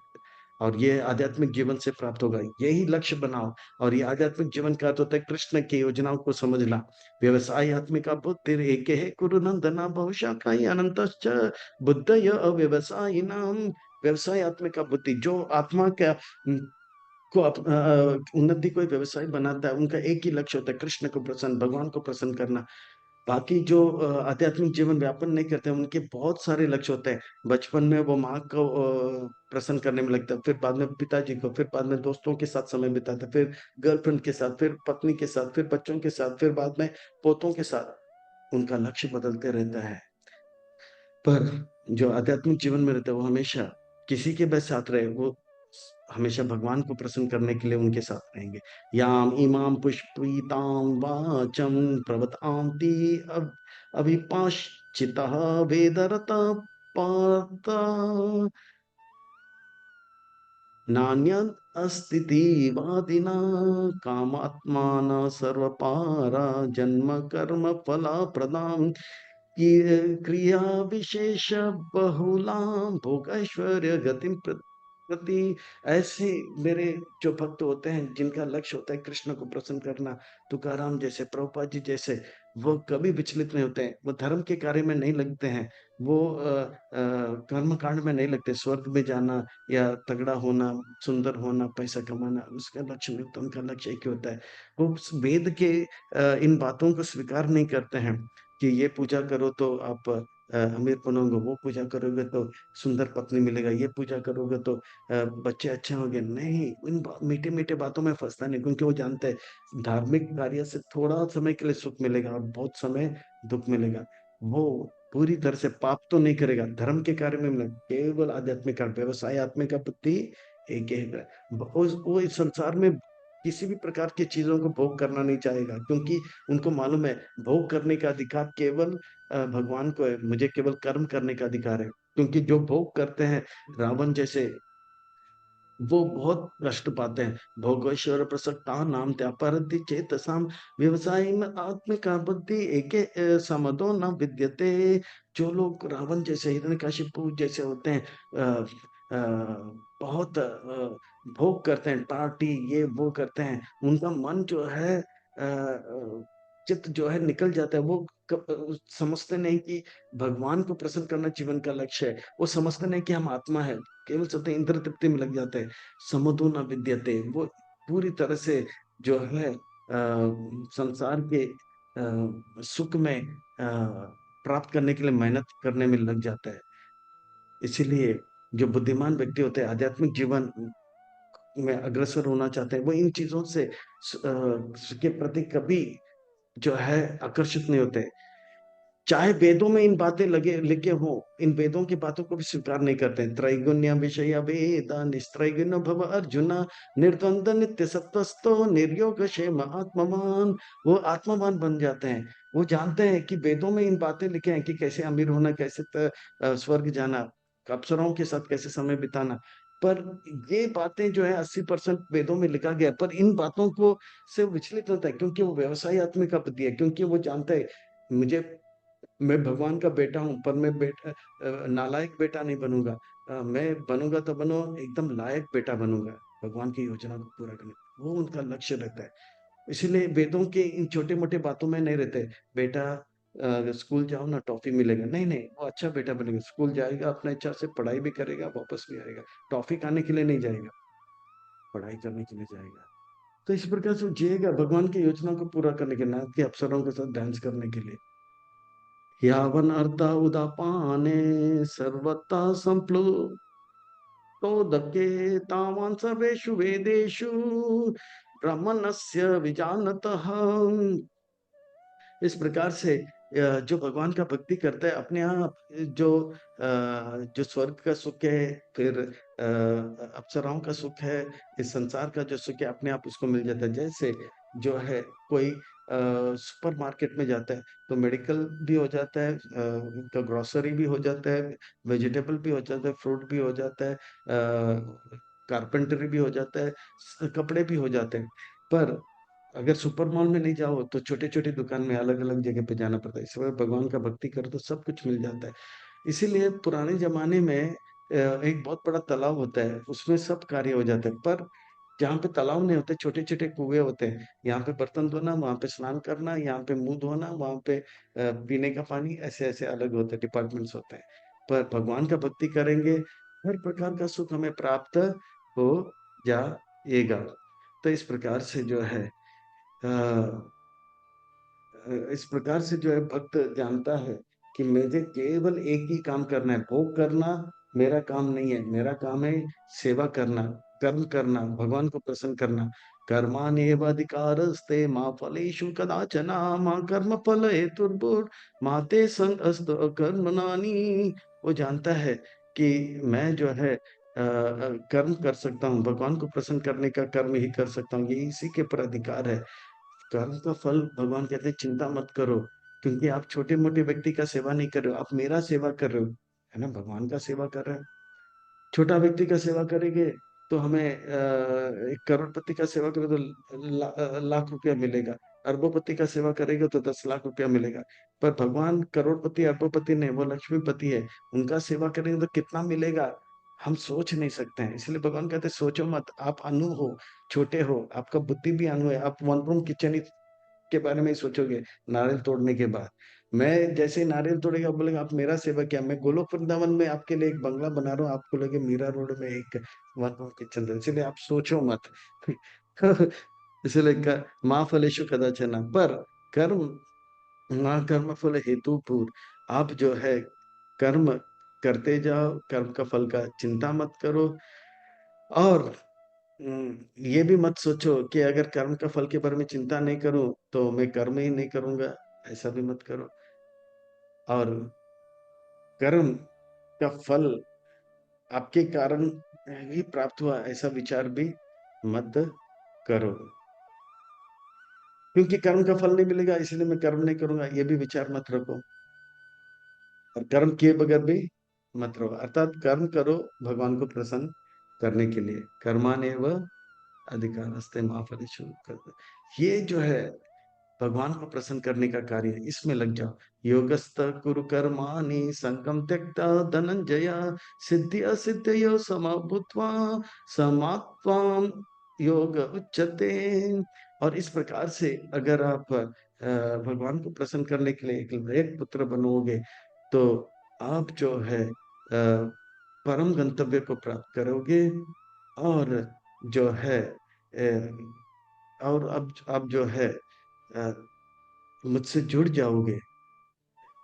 और ये आध्यात्मिक जीवन से प्राप्त होगा। यही लक्ष्य बनाओ। और ये आध्यात्मिक जीवन का अर्थ होता है कृष्ण की योजनाओं को समझना। व्यवसाय आत्मिका बुद्धि एक है कुरु नंदना बहुशाखा अनंत बुद्ध अव्यवसायी नाम। व्यवसाय आत्मिका बुद्धि, जो आत्मा का को उन्नति को व्यवसाय बनाता है, उनका एक ही लक्ष्य होता है, कृष्ण को प्रसन्न, भगवान को प्रसन्न करना। बाकी जो आध्यात्मिक जीवन व्यापन नहीं करते हैं, उनके बहुत सारे लक्ष्य होते हैं। बचपन में वो माँ को प्रसन्न करने में लगता है, फिर बाद में पिताजी को, फिर बाद में दोस्तों के साथ समय बिताता है, फिर गर्लफ्रेंड के साथ, फिर पत्नी के साथ, फिर बच्चों के साथ, फिर बाद में पोतों के साथ। उनका लक्ष्य बदलते रहता है। पर जो आध्यात्मिक जीवन में रहता है वो हमेशा किसी के भी साथ रहे, वो हमेशा भगवान को प्रसन्न करने के लिए उनके साथ रहेंगे। याम इमाम पुष्पिताम वाचम प्रवतांति अभिपाश्चितः वेदरता पार्थ नान्यद अस्तिति वादिना कामात्मान सर्वपारा जन्म कर्म फला प्रदाम क्रिया विशेष बहुलाम भोगैश्वर्य गतिम प्रति। ऐसे मेरे जो भक्त होते हैं जिनका लक्ष्य होता है कृष्ण को प्रसन्न करना, तुकाराम जैसे, प्रभुपाद जी जैसे, वो कभी विचलित नहीं होते हैं। वो धर्म के कार्य में नहीं लगते हैं, वो कर्म कांड में नहीं लगते। स्वर्ग में जाना या तगड़ा होना, सुंदर होना, पैसा कमाना उसका लक्ष्य नहीं होता। उनका लक्ष्य एक ही होता है। वो उस वेद के इन बातों को स्वीकार नहीं करते हैं कि ये पूजा करो तो आप अमीर बनोगे, वो पूजा करोगे तो सुंदर पत्नी मिलेगा, ये पूजा करोगे तो बच्चे अच्छे होंगे। नहीं, इन मीठे मीठे बातों में फंसता नहीं, क्योंकि वो जानते हैं धार्मिक कार्य से थोड़ा समय के लिए सुख मिलेगा और बहुत समय दुख मिलेगा। वो पूरी तरह से पाप तो नहीं करेगा, धर्म के कार्य में मिलेगा, केवल आध्यात्मिक कार्य, व्यवसाय आत्मिक का बुद्धि एक है। वो इस संसार में किसी भी प्रकार की चीजों को भोग करना नहीं चाहेगा, क्योंकि उनको मालूम है भोग करने का अधिकार केवल भगवान को है, मुझे केवल कर्म करने का अधिकार है। क्योंकि जो भोग करते हैं रावण जैसे, वो बहुत कष्ट पाते हैं। भोगेश्वर प्रसक्ता नाम त्यापरति चेतसाम व्यवसाय में आत्मिका बुद्धि एक समदो न विद्यते। जो लोग रावण जैसे, हिरण्यकशिपु जैसे होते हैं, बहुत भोग करते हैं, पार्टी ये वो करते हैं, उनका मन जो है चित्त जो है निकल जाता है। वो समझते नहीं कि भगवान को प्रसन्न करना जीवन का लक्ष्य है। वो समझते नहीं कि हम आत्मा है, केवल सोचते हैं, इंद्र तृप्ति में लग जाते हैं। समुदो न विद्यते, वो पूरी तरह से जो है संसार के सुख में प्राप्त करने के लिए मेहनत करने में लग जाता है। इसीलिए जो बुद्धिमान व्यक्ति होते हैं, आध्यात्मिक जीवन में अग्रसर होना चाहते हैं, वो इन चीजों से के प्रति कभी जो है आकर्षित नहीं होते। चाहे वेदों में इन बातें लगे लिखे हो, इन वेदों की बातों को भी स्वीकार नहीं करते हैं। त्रैगुण्य विषय वेद निस्त्रैगुण्य भव अर्जुन निर्द्वंद नित्य सत्वस्तो निर्योग क्षेम आत्मवान। वो आत्मवान बन जाते हैं। वो जानते हैं कि वेदों में इन बातें लिखे हैं कि कैसे अमीर होना, कैसे स्वर्ग जाना, अप्सराओं के साथ कैसे समय बिताना। पर ये बातें जो है 80% वेदों में लिखा गया है, पर इन बातों को से वो विचलित होता है क्योंकि वो व्यवसाय आत्मा का पति है, क्योंकि वो जानता है मुझे मैं भगवान का बेटा हूँ, पर मैं नालायक बेटा नहीं बनूँगा। मैं बनूँगा तो एकदम लायक बेटा बनूँगा, भगवान की योजना को पूरा करने, वो उनका लक्ष्य रहता है। इसीलिए वेदों के इन छोटे-मोटे बातों में नहीं रहते, बेटा स्कूल जाओ ना टॉफ़ी मिलेगा, नहीं, वो अच्छा बेटा बनेगा, स्कूल जाएगा, अपना इच्छा से पढ़ाई भी करेगा, वापस भी आएगा, टॉफ़ी खाने के लिए नहीं जाएगा, पढ़ाई करने के लिए जाएगा। तो इस प्रकार से वो जिएगा भगवान की योजना को पूरा करने के लिए, ना कि अप्सराओं के साथ डांस करने के लिए। यावन् अर्धा उदापाने सर्वथा संप्लुतोदके तावान् सर्वेषु वेदेषु ब्राह्मणस्य विजानतः। इस प्रकार से जो भगवान का भक्ति करता है अपने आप जो स्वर्ग का सुख है, फिर अप्सराओं का सुख है, इस संसार का जो सुख है अपने आप उसको मिल जाता है। जैसे जो है कोई सुपरमार्केट में जाता है तो मेडिकल भी हो जाता है, उनका ग्रोसरी भी हो जाता है, वेजिटेबल भी हो जाता है, फ्रूट भी हो जाता है, कारपेंटरी भी हो जाता है, कपड़े भी हो जाते हैं। पर अगर सुपर मॉल में नहीं जाओ तो छोटे-छोटे दुकान में अलग-अलग जगह पे जाना पड़ता है। इस वजह भगवान का भक्ति करो तो सब कुछ मिल जाता है। इसीलिए पुराने ज़माने में एक बहुत बड़ा तालाब होता है, उसमें सब कार्य हो जाते हैं। पर जहाँ पे तालाब नहीं होते, छोटे-छोटे कुएँ होते हैं, यहाँ पे बर्तन धोना, वहाँ पे स्नान करना, यहाँ पे मुँह धोना, वहाँ पे पीने का पानी, ऐसे-ऐसे अलग होते हैं, डिपार्टमेंट्स होते हैं। पर भगवान का भक्ति करेंगे, हर प्रकार का सुख हमें प्राप्त हो जाएगा। तो इस प्रकार से जो है अ इस प्रकार से जो है भक्त जानता है कि मुझे केवल एक ही काम करना है, भोग करना मेरा काम नहीं है, मेरा काम है सेवा करना, कर्म करना, भगवान को प्रसन्न करना। कर्माण्येवाधिकारस्ते मा फलेषु कदाचन मा कर्मफल हेतुर्भुर् मा ते संगस्ते कर्मणानि। वो जानता है कि मैं जो है कर्म कर सकता हूँ, भगवान को प्रसन्न करने का कर्म ही कर सकता हूँ, ये इसी के ऊपर अधिकार है। कर्म का फल भगवान कहते हैं चिंता मत करो, क्योंकि आप छोटे-मोटे व्यक्ति का सेवा नहीं कर रहे हो, आप मेरा सेवा कर रहे हो, है ना? भगवान का सेवा कर रहे हो। छोटा व्यक्ति का सेवा करेंगे तो हमें 1 करोड़पति का सेवा करें तो लाख रुपया मिलेगा। अरबों-पति का सेवा करेंगे तो 10 लाख रुपया मिलेगा। पर भगवान करोड़पति, अरबों-पति नहीं, वो लक्ष्मीपति है। उनका सेवा करेंगे तो कितना मिलेगा, हम सोच नहीं सकते हैं। इसलिए भगवान कहते हैं सोचो मत, आप अनु हो, छोटे हो, आपका बुद्धि भी अनु है। आप वन रूम किचन ही के बारे में ही सोचोगे नारियल तोड़ने के बाद। मैं जैसे ही नारियल तोड़ेगा आप बोलेंगे आप मेरा सेवा किया, मैं गोलोक वृंदावन में आपके लिए एक बंगला बना रहा हूँ, आपको लगे मीरा रोड में एक वन रूम किचन दे, इसीलिए आप सोचो मत। इसलिए माँ फलेषु कदाचन, पर कर्म माँ कर्म फल हेतु पूर, आप जो है कर्म करते जाओ, कर्म का फल का चिंता मत करो। और ये भी मत सोचो कि अगर कर्म का फल के बारे में चिंता नहीं करूँ, तो मैं कर्म ही नहीं करूँगा, ऐसा भी मत करो। और कर्म का फल आपके कारण ही प्राप्त हुआ, ऐसा विचार भी मत करो। क्योंकि कर्म का फल नहीं मिलेगा, इसलिए मैं कर्म नहीं करूँगा, ये भी विचार मत रखो। और कर्म किए बगैर भी मत रहो, अर्थात कर्म करो भगवान को प्रसन्न करने के लिए। कर्माण्येव अधिकारस्ते मा फलेषु कदाचन। ये जो है भगवान को प्रसन्न करने का कार्य है, इसमें लग जाओ। योगस्थ कुरु कर्माणि संगम त्यक्ता धनंजय सिद्धि असिद्धयो समभूत्वा समात्वाम योग उच्यते। और इस प्रकार से अगर आप भगवान को प्रसन्न करने के लिए एक लायक पुत्र बनोगे तो आप जो है परम गंतव्य को प्राप्त करोगे। और जो है और अब आप जो है अ, मुझसे जुड़ जाओगे।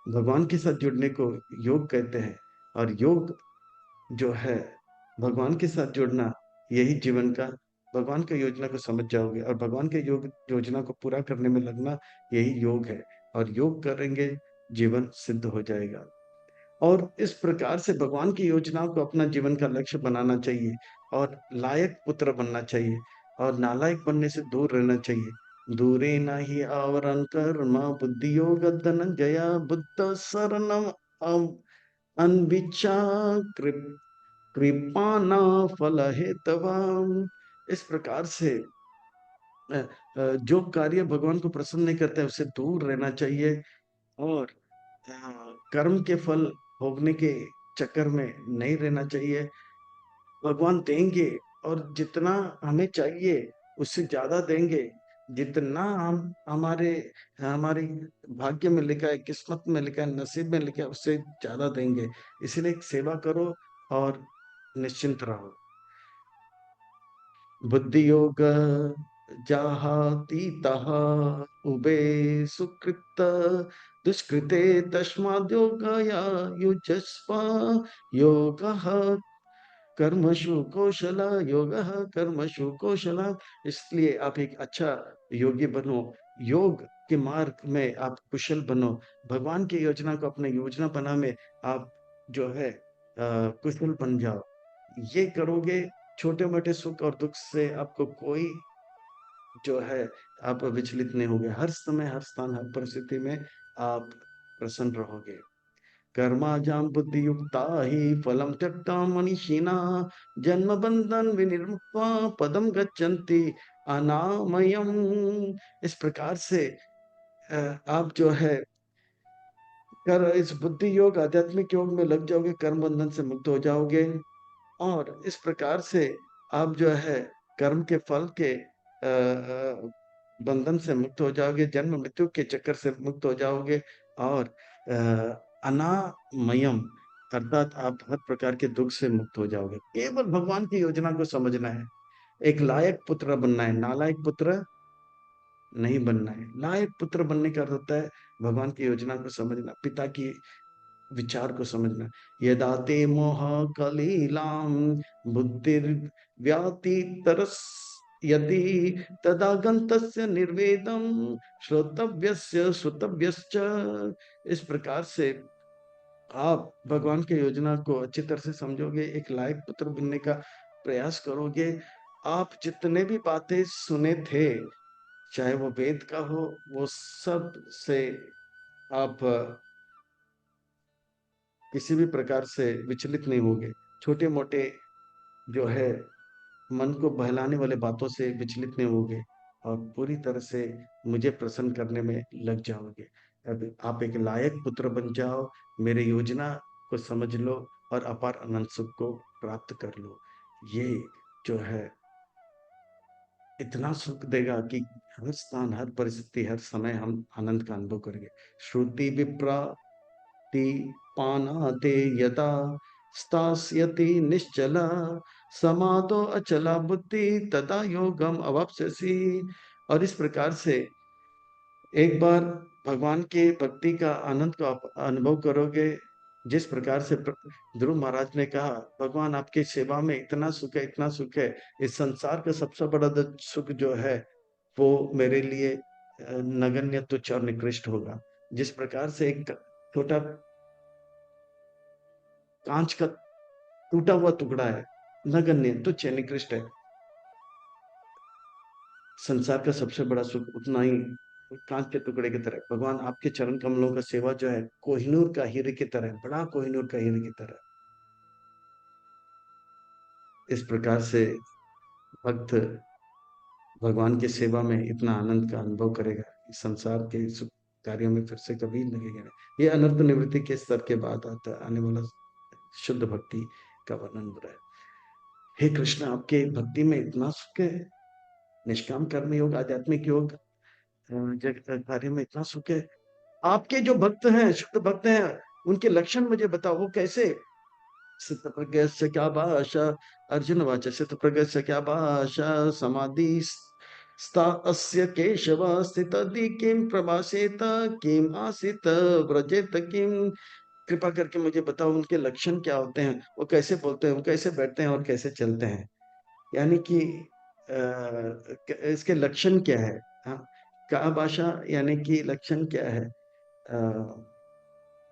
भगवान के साथ जुड़ने को योग कहते हैं। और योग जो है भगवान के साथ जुड़ना, यही जीवन का भगवान की योजना को समझ जाओगे और भगवान के योग योजना को पूरा करने में लगना, यही योग है। और योग करेंगे जीवन सिद्ध हो जाएगा। और इस प्रकार से भगवान की योजनाओं को अपना जीवन का लक्ष्य बनाना चाहिए और लायक पुत्र बनना चाहिए और नालायक बनने से दूर रहना चाहिए। दूरे नाही आवरण कर्म बुद्धि योग धनंजय बुद्ध शरणम अनभिक्षा कृपाना फल हेतवाम। इस प्रकार से अ, जो कार्य भगवान को प्रसन्न नहीं करता है उससे दूर रहना चाहिए और कर्म के फल भोगने के चक्कर में नहीं रहना चाहिए। भगवान देंगे और जितना हमें चाहिए उससे ज्यादा देंगे। जितना हम हमारे हमारी भाग्य में लिखा है, किस्मत में लिखा है, नसीब में लिखा है, उससे ज्यादा देंगे। इसलिए सेवा करो और निश्चिंत रहो। बुद्धि योग जाहातीतः उबे सुकृत दुष्कृते तस्माद् योगाय युज्यस्व योगः कर्मशु कौशल योग कर्मशु कौशल। इसलिए आप एक अच्छा योगी बनो, योग के मार्ग में आप कुशल बनो, भगवान की योजना को अपने योजना बना में आप जो है कुशल बन जाओ। ये करोगे, छोटे मोटे सुख और दुख से आपको कोई जो है आप विचलित नहीं होगे। हर समय, हर स्थान, हर परिस्थिति में आप प्रसन्न रहोगे। कर्माजं बुद्धियुक्ता हि फलं त्यक्ता मनीषिणा जन्म बंधन विनिर्मुक्त्वा पदम गच्छन्ति अनामयम्। इस प्रकार से आप जो है कर इस बुद्धि योग आध्यात्मिक योग में लग जाओगे, कर्म बंधन से मुक्त हो जाओगे और इस प्रकार से आप जो है कर्म के फल के बंधन से मुक्त हो जाओगे, जन्म मृत्यु के चक्कर से मुक्त हो जाओगे और अनामयम अर्थात आप हर प्रकार के दुख से मुक्त हो जाओगे। केवल भगवान की योजना को समझना है। एक लायक पुत्र बनना है, नालायक पुत्र नहीं बनना है। लायक पुत्र बनने का अर्थ होता है भगवान की योजना को समझना, पिता की विचार को समझना। यदा ते मोह कलीलाम बुद्धिर व्याति तरस यदि तदा गंतस्य निर्वेदम श्रोतव्यस्य श्रोतव्यश्च। इस प्रकार से आप भगवान की योजना को अच्छी तरह से समझोगे, एक लायक पुत्र बनने का प्रयास करोगे। आप जितने भी बातें सुने थे, चाहे वो वेद का हो, वो सब से आप किसी भी प्रकार से विचलित नहीं होगे। छोटे मोटे जो है मन को बहलाने वाले बातों से विचलित नहीं होगे और पूरी तरह से मुझे प्रसन्न करने में लग जाओगे। अब आप एक लायक पुत्र बन जाओ, मेरे योजना को समझ लो और अपार अनंत सुख को प्राप्त कर लो। ये जो है इतना सुख देगा कि हर स्थान, हर परिस्थिति, हर समय हम आनंद का अनुभव करेंगे। श्रुति विप्रा पानाते यदा स्थास्यति निश्चला समाधो अचला बुद्धि तदा योगम अवाप्स्यसि। और इस प्रकार से एक बार भगवान के भक्ति का आनंद को आप अनुभव करोगे। जिस प्रकार से ध्रुव महाराज ने कहा, भगवान आपकी सेवा में इतना सुख है, इतना सुख है, इस संसार का सबसे बड़ा सुख जो है वो मेरे लिए नगण्य तुच्छ और निकृष्ट होगा। जिस प्रकार से एक छोटा कांच का टूटा हुआ टुकड़ा है, नगण्य तुच्छ है, निकृष्ट है, संसार का सबसे बड़ा सुख उतना ही कांच के टुकड़े की तरह। भगवान आपके चरण कमलों का सेवा जो है कोहिनूर का हीरे की तरह है, बड़ा कोहिनूर का हीरे की तरह। इस प्रकार से भक्त भगवान की सेवा में इतना आनंद का अनुभव करेगा कि संसार के सुख कार्यों में फिर से कभी लगेगा नहीं। ये अनर्थ निवृत्ति के स्तर के बाद आता आने वाला शुद्ध भक्ति का वर्णन हो रहा है। हे कृष्ण, आपके भक्ति में इतना सुख है, निष्काम कर्म योग, आध्यात्मिक योग, जग कार्य में इतना सुख है। आपके जो भक्त हैं, शुद्ध भक्त हैं, उनके लक्षण मुझे बताओ, वो कैसे? स्थितप्रज्ञस्य क्या भाषा, अर्जुन वाच स्थितप्रज्ञस्य क्या भाषा समाधि स्था अस्य केशव स्थितधि किम प्रभासेत किम आसित व्रजेत किम। कृपा करके मुझे बताओ उनके लक्षण क्या होते हैं, वो कैसे बोलते हैं, वो कैसे बैठते हैं और कैसे चलते हैं। यानी कि इसके लक्षण क्या है? हाँ, का भाषा यानी कि लक्षण क्या है,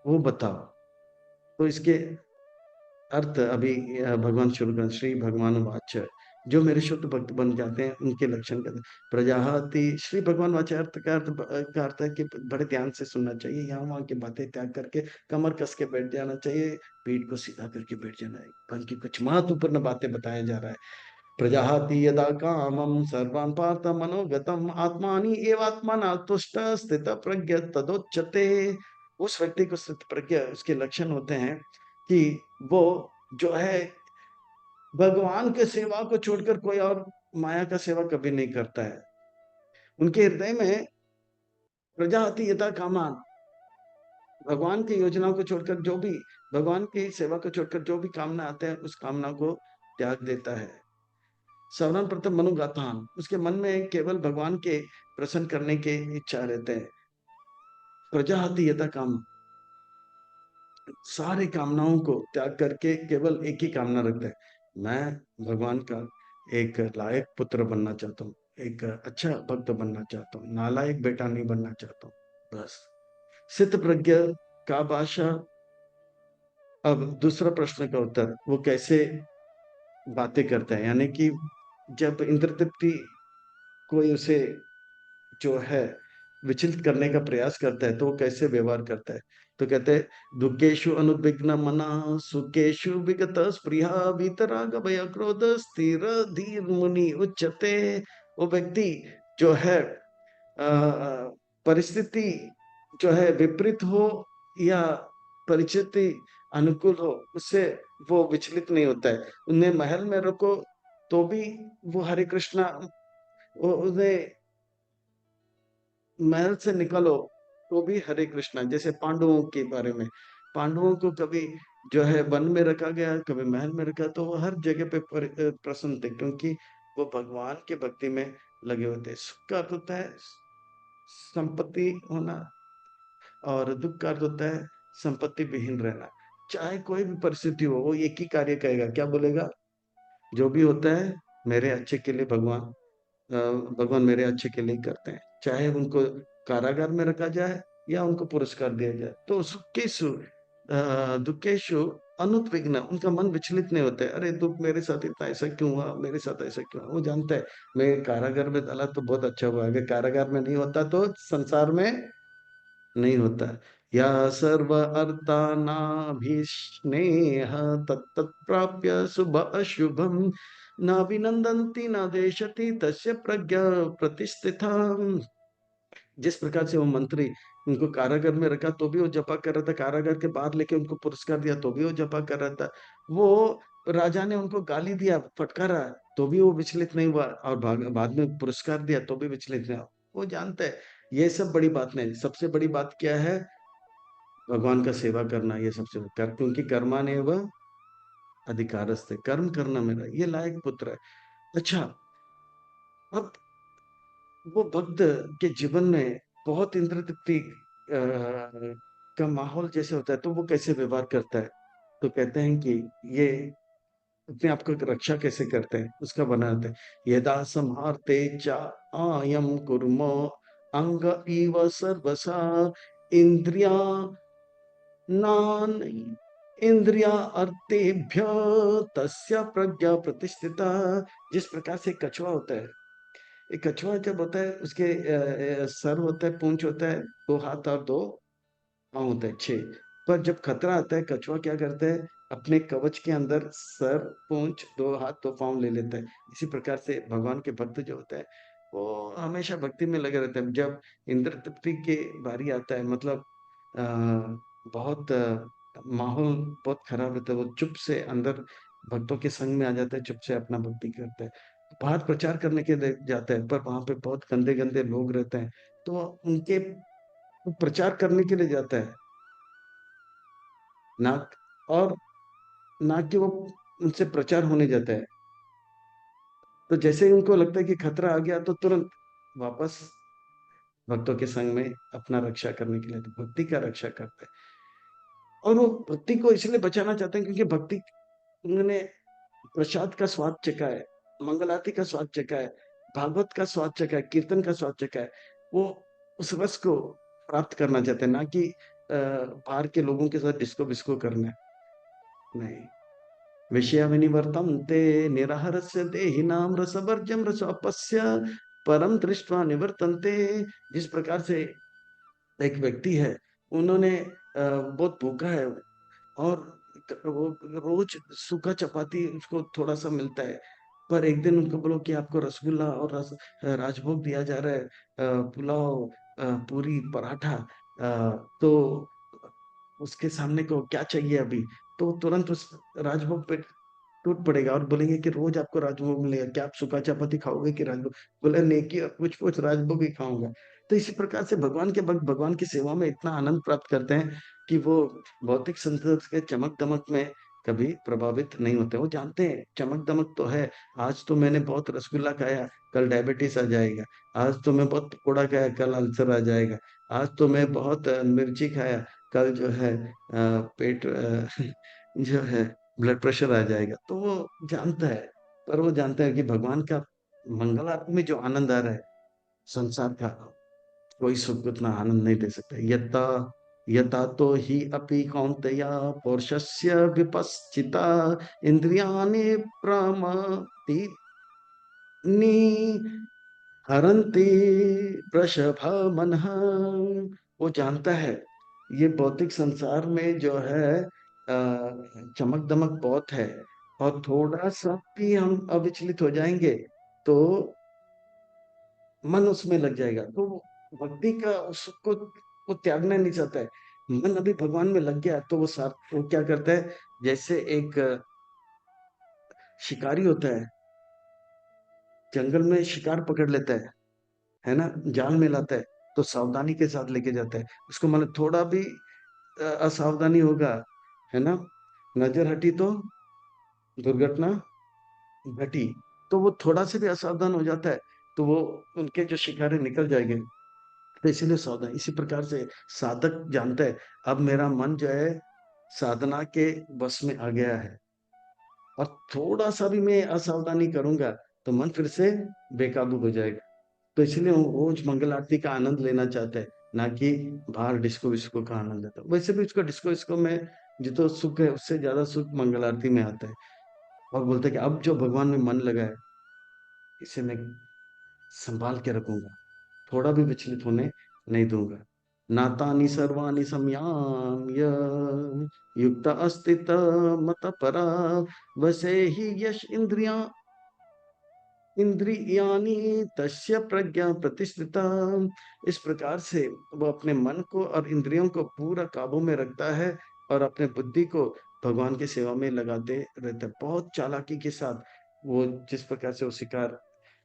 वो बताओ। तो इसके अर्थ अभी भगवान शुरू कर, श्री भगवान वाच, जो मेरे शुद्ध भक्त बन जाते हैं उनके लक्षण कहते हैं। प्रजाहति श्री भगवान वाचार्थ का अर्थ है कि बड़े ध्यान से सुनना चाहिए, यहाँ वहाँ की बातें त्याग करके कमर कस के बैठ जाना चाहिए, पीठ को सीधा करके बैठ जाना है, बल्कि कुछ महत्वपूर्ण बातें बताया जा रहा है। प्रजाहति यदा कामं सर्वान् पार्थ मनोगतम आत्मानि एवात्मना तुष्ट स्थित प्रज्ञ तदोच्यते। उस व्यक्ति को स्थित प्रज्ञ उसके लक्षण होते हैं कि वो जो है भगवान के सेवा को छोड़कर कोई और माया का सेवा कभी नहीं करता है। उनके हृदय में प्रजाति यथा कामान, भगवान की योजनाओं को छोड़कर जो भी भगवान की सेवा को छोड़कर जो भी कामना आते हैं उस कामना को त्याग देता है। सवर्णन प्रथम मनोगाथान, उसके मन में केवल भगवान के प्रसन्न करने की इच्छा रहते हैं। प्रजाति यथा काम, सारी कामनाओं को त्याग करके केवल एक ही कामना रखते हैं, मैं भगवान का एक लायक पुत्र बनना चाहता हूँ, एक अच्छा भक्त बनना चाहता हूँ, नालायक बेटा नहीं बनना चाहता हूँ, बस। सिद्ध प्रज्ञ का भाषा। अब दूसरा प्रश्न का उत्तर, वो कैसे बातें करता है, यानी कि जब इंद्रदीप्ति कोई उसे जो है विचलित करने का प्रयास करता है तो वो कैसे व्यवहार करता है। तो कहते हैं दुखेशु अनुद्विग्न मना सुखेशु विगत स्पृहा वीतराग भय क्रोध स्थिर धीर मुनि उच्चते। वो व्यक्ति जो है परिस्थिति जो है विपरीत हो या परिस्थिति अनुकूल हो, उससे वो विचलित नहीं होता है। उन्हें महल में रखो तो भी वो हरे कृष्णा, वो उन्हें महल से निकलो तो भी हरे कृष्णा। जैसे पांडवों के बारे में, पांडवों को कभी जो है वन में रखा गया, कभी महल में रखा, तो वो हर जगह पे प्रसन्न थे, क्योंकि वो भगवान के भक्ति में लगे हुए थे। सुख का अर्थ होता है संपत्ति होना, और दुख का अर्थ होता है संपत्ति विहीन रहना। चाहे कोई भी परिस्थिति हो, वो एक ही कार्य करेगा, क्या बोलेगा, जो भी होता है मेरे अच्छे के लिए भगवान, भगवान मेरे अच्छे के लिए करते हैं। चाहे उनको कारागार में रखा जाए या उनको पुरस्कार दिया जाए, तो सुखेशु दुखेशु अनुद्विग्न, उनका मन विचलित नहीं होता है। अरे दुख मेरे साथ इतना ऐसा क्यों हुआ, मेरे साथ ऐसा क्यों हुआ, वो जानता है मैं कारागार में डाला तो बहुत अच्छा हुआ, अगर कारागार में नहीं होता तो संसार में नहीं होता। या सर्व अर्थानाभिस्नेह तत्त प्राप्य शुभ अशुभम न विनंदन्ति न देशति तस्य प्रज्ञा प्रतिष्ठिता। जिस प्रकार से वो मंत्री, उनको कारागार में रखा तो भी वो जपा कर रहा था, कारागार के बाहर लेके उनको पुरस्कार दिया तो भी वो जपा कर रहा था, वो राजा ने उनको गाली दिया फटकारा तो भी वो विचलित नहीं हुआ, और बाद में पुरस्कार दिया तो भी विचलित नहीं हुआ। वो जानता है ये सब बड़ी बात नहीं, सबसे बड़ी बात क्या है, भगवान का सेवा करना, ये सबसे कर, क्योंकि कर्माने वह अधिकारस्थ है, कर्म करना मेरा ये लायक पुत्र है। अच्छा, अब वो भक्त के जीवन में बहुत इंद्र तृप्ति का माहौल जैसे होता है, तो वो कैसे व्यवहार करता है। तो कहते हैं कि ये अपने आप को रक्षा कैसे करते हैं उसका बनाते हैं। यदा संहारते चा आयम कुर्मो अंग इव सर्वसा इंद्रिया नान इंद्रिया अर्तेभ्य तस्य प्रज्ञा प्रतिष्ठिता। जिस प्रकार से कछुआ होता है, एक कछुआ जब होता है उसके सर होता है, पूंछ होता है, दो हाथ और दो पाँव होता है, छह। पर जब खतरा आता है कछुआ क्या करता है, अपने कवच के अंदर सर, पूंछ, दो हाथ दो पाँव ले लेता है। इसी प्रकार से भगवान के भक्त जो होता है वो हमेशा भक्ति में लगे रहते हैं। जब इंद्र तृप्ति के बारी आता है, मतलब बहुत माहौल बहुत खराब रहता है, वो चुप से अंदर भक्तों के संग में आ जाता है, चुप से अपना भक्ति करता है। बाहर प्रचार करने के लिए जाता है, पर वहां पे बहुत गंदे गंदे लोग रहते हैं, तो उनके वो प्रचार करने के लिए जाता है, ना, और ना कि वो उनसे प्रचार होने जाता है। तो जैसे ही उनको लगता है कि खतरा आ गया तो तुरंत वापस भक्तों के संग में अपना रक्षा करने के लिए, तो भक्ति का रक्षा करते हैं। और वो भक्ति को इसलिए बचाना चाहते हैं क्योंकि भक्ति, उन्होंने प्रसाद का स्वाद चखा है, मंगल आरती का स्वाद चखा है, भागवत का स्वाद चखा है, कीर्तन का स्वाद चखा है। वो उस रस को प्राप्त करना चाहते हैं, ना कि बाहर के लोगों के साथ डिस्को बिस्को करना है, नहीं। विषया विनिवर्तन्ते निराहारस्य देहिनां रसवर्ज्यं रसोपस्य परम दृष्ट्वा निवर्तन्ते। जिस प्रकार से एक व्यक्ति है, उन्होंने बहुत भूखा है और वो रोज सूखा चपाती उसको थोड़ा सा मिलता है, पर एक दिन उनको बोलो कि आपको रसगुल्ला और राजभोग दिया जा रहा है, पुलाव, पूरी, पराठा, तो उसके सामने को क्या चाहिए अभी, तो तुरंत उस राजभोग पे टूट पड़ेगा और बोलेंगे कि रोज आपको राजभोग मिलेगा, क्या आप सूखा चपाती खाओगे कि राजभोग? बोले नेकी और कुछ कुछ राजभोग ही खाऊंगा। तो इसी प्रकार से भगवान के भक्त भगवान की सेवा में इतना आनंद प्राप्त करते हैं कि वो भौतिक संसार के चमक दमक में कभी प्रभावित नहीं होते। वो जानते हैं चमक दमक तो है, आज तो मैंने बहुत रसगुल्ला खाया, कल डायबिटीज आ जाएगा। आज तो मैं बहुत पकौड़ा खाया, कल अल्सर आ जाएगा। आज तो मैं बहुत मिर्ची खाया, कल जो है पेट जो है ब्लड प्रेशर आ जाएगा। तो वो जानता है, पर वो जानता है कि भगवान का मंगल आरती में जो आनंद आ रहा है, संसार का कोई सुख उतना आनंद नहीं दे सकता। यता यता तो ही अपि कौन्तेय पौरुषस्य विपश्चिता इंद्रियाणि प्रमाति हरन्ति वृषभमनः। वो जानता है ये भौतिक संसार में जो है चमक दमक बहुत है, और थोड़ा सा भी हम अविचलित हो जाएंगे तो मन उसमें लग जाएगा। तो वो भक्ति का उसको वो त्यागना नहीं चाहता है। मन अभी भगवान में लग गया तो वो क्या करता है, जैसे एक शिकारी होता है, जंगल में शिकार पकड़ लेता है ना, जाल में लाता है, तो सावधानी के साथ लेके जाता है उसको। मतलब थोड़ा भी असावधानी होगा, है ना, नजर हटी तो दुर्घटना घटी। तो वो थोड़ा से भी असावधान हो जाता है तो वो उनके जो शिकारी निकल जाएंगे। तो इसीलिए सावधान, इसी प्रकार से साधक जानता है अब मेरा मन जो है साधना के बस में आ गया है, और थोड़ा सा भी मैं असावधानी करूंगा तो मन फिर से बेकाबू हो जाएगा। तो इसलिए वो रोज मंगल आरती का आनंद लेना चाहता है, ना कि बाहर डिस्को विस्को का आनंद लेता है। वैसे भी उसको डिस्को विस्को में जितना सुख है उससे ज्यादा सुख मंगल आरती में आता है। और बोलता है कि अब जो भगवान में मन लगा है इसे मैं संभाल के रखूंगा, थोड़ा भी विचलित होने नहीं दूंगा। नातानि सर्वाणि संयाम्य युक्त अस्तित मत परा वसे ही यश इंद्रिया इंद्रियाणि तस्य प्रज्ञा प्रतिष्ठिता। इस प्रकार से वो अपने मन को और इंद्रियों को पूरा काबू में रखता है और अपने बुद्धि को भगवान की सेवा में लगाते रहता है बहुत चालाकी के साथ। वो जिस प्रकार से वो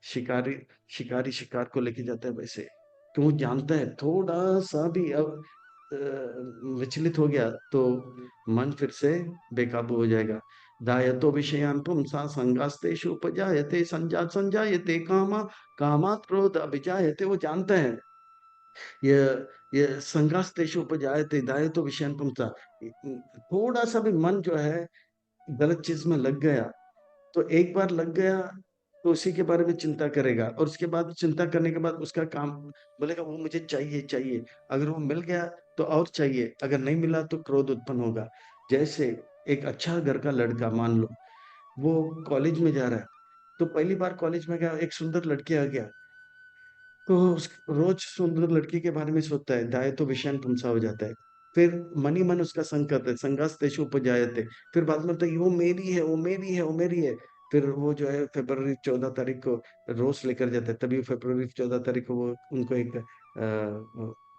शिकारी शिकारी शिकार को लेके जाता है, वैसे तो वो जानता है थोड़ा सा भी अब विचलित हो गया तो मन फिर से बेकाबू हो जाएगा। दायतो विषयान् पुंसा संगास्तेषु उपजायते संजात संजायते कामा कामात् क्रोध अभिजायते। वो जानता है ये ये संगास्तेषु उपजायते दायतो विषयान् पुंसा। थोड़ा सा भी मन जो है गलत चीज में लग गया तो एक बार लग गया तो उसी के बारे में चिंता करेगा, और उसके बाद चिंता करने के बाद उसका काम बोलेगा वो मुझे चाहिए चाहिए। अगर वो मिल गया तो और चाहिए, अगर नहीं मिला तो क्रोध उत्पन्न होगा। जैसे एक अच्छा घर का लड़का मान लो, वो कॉलेज में जा रहा है, तो पहली बार कॉलेज में गया, एक सुंदर लड़की आ गया, तो रोज सुंदर लड़की के बारे में सोचता है, दाय तो विषयान पुंसा हो जाता है। फिर मन ही मन उसका संग करता है, संगास्तेषु उपजायते। फिर बाद में बोलता है वो मेरी है वो मेरी है वो मेरी है। फिर वो जो है फरवरी 14 तारीख को रोज लेकर जाता है, तभी फरवरी 14 तारीख को वो उनको एक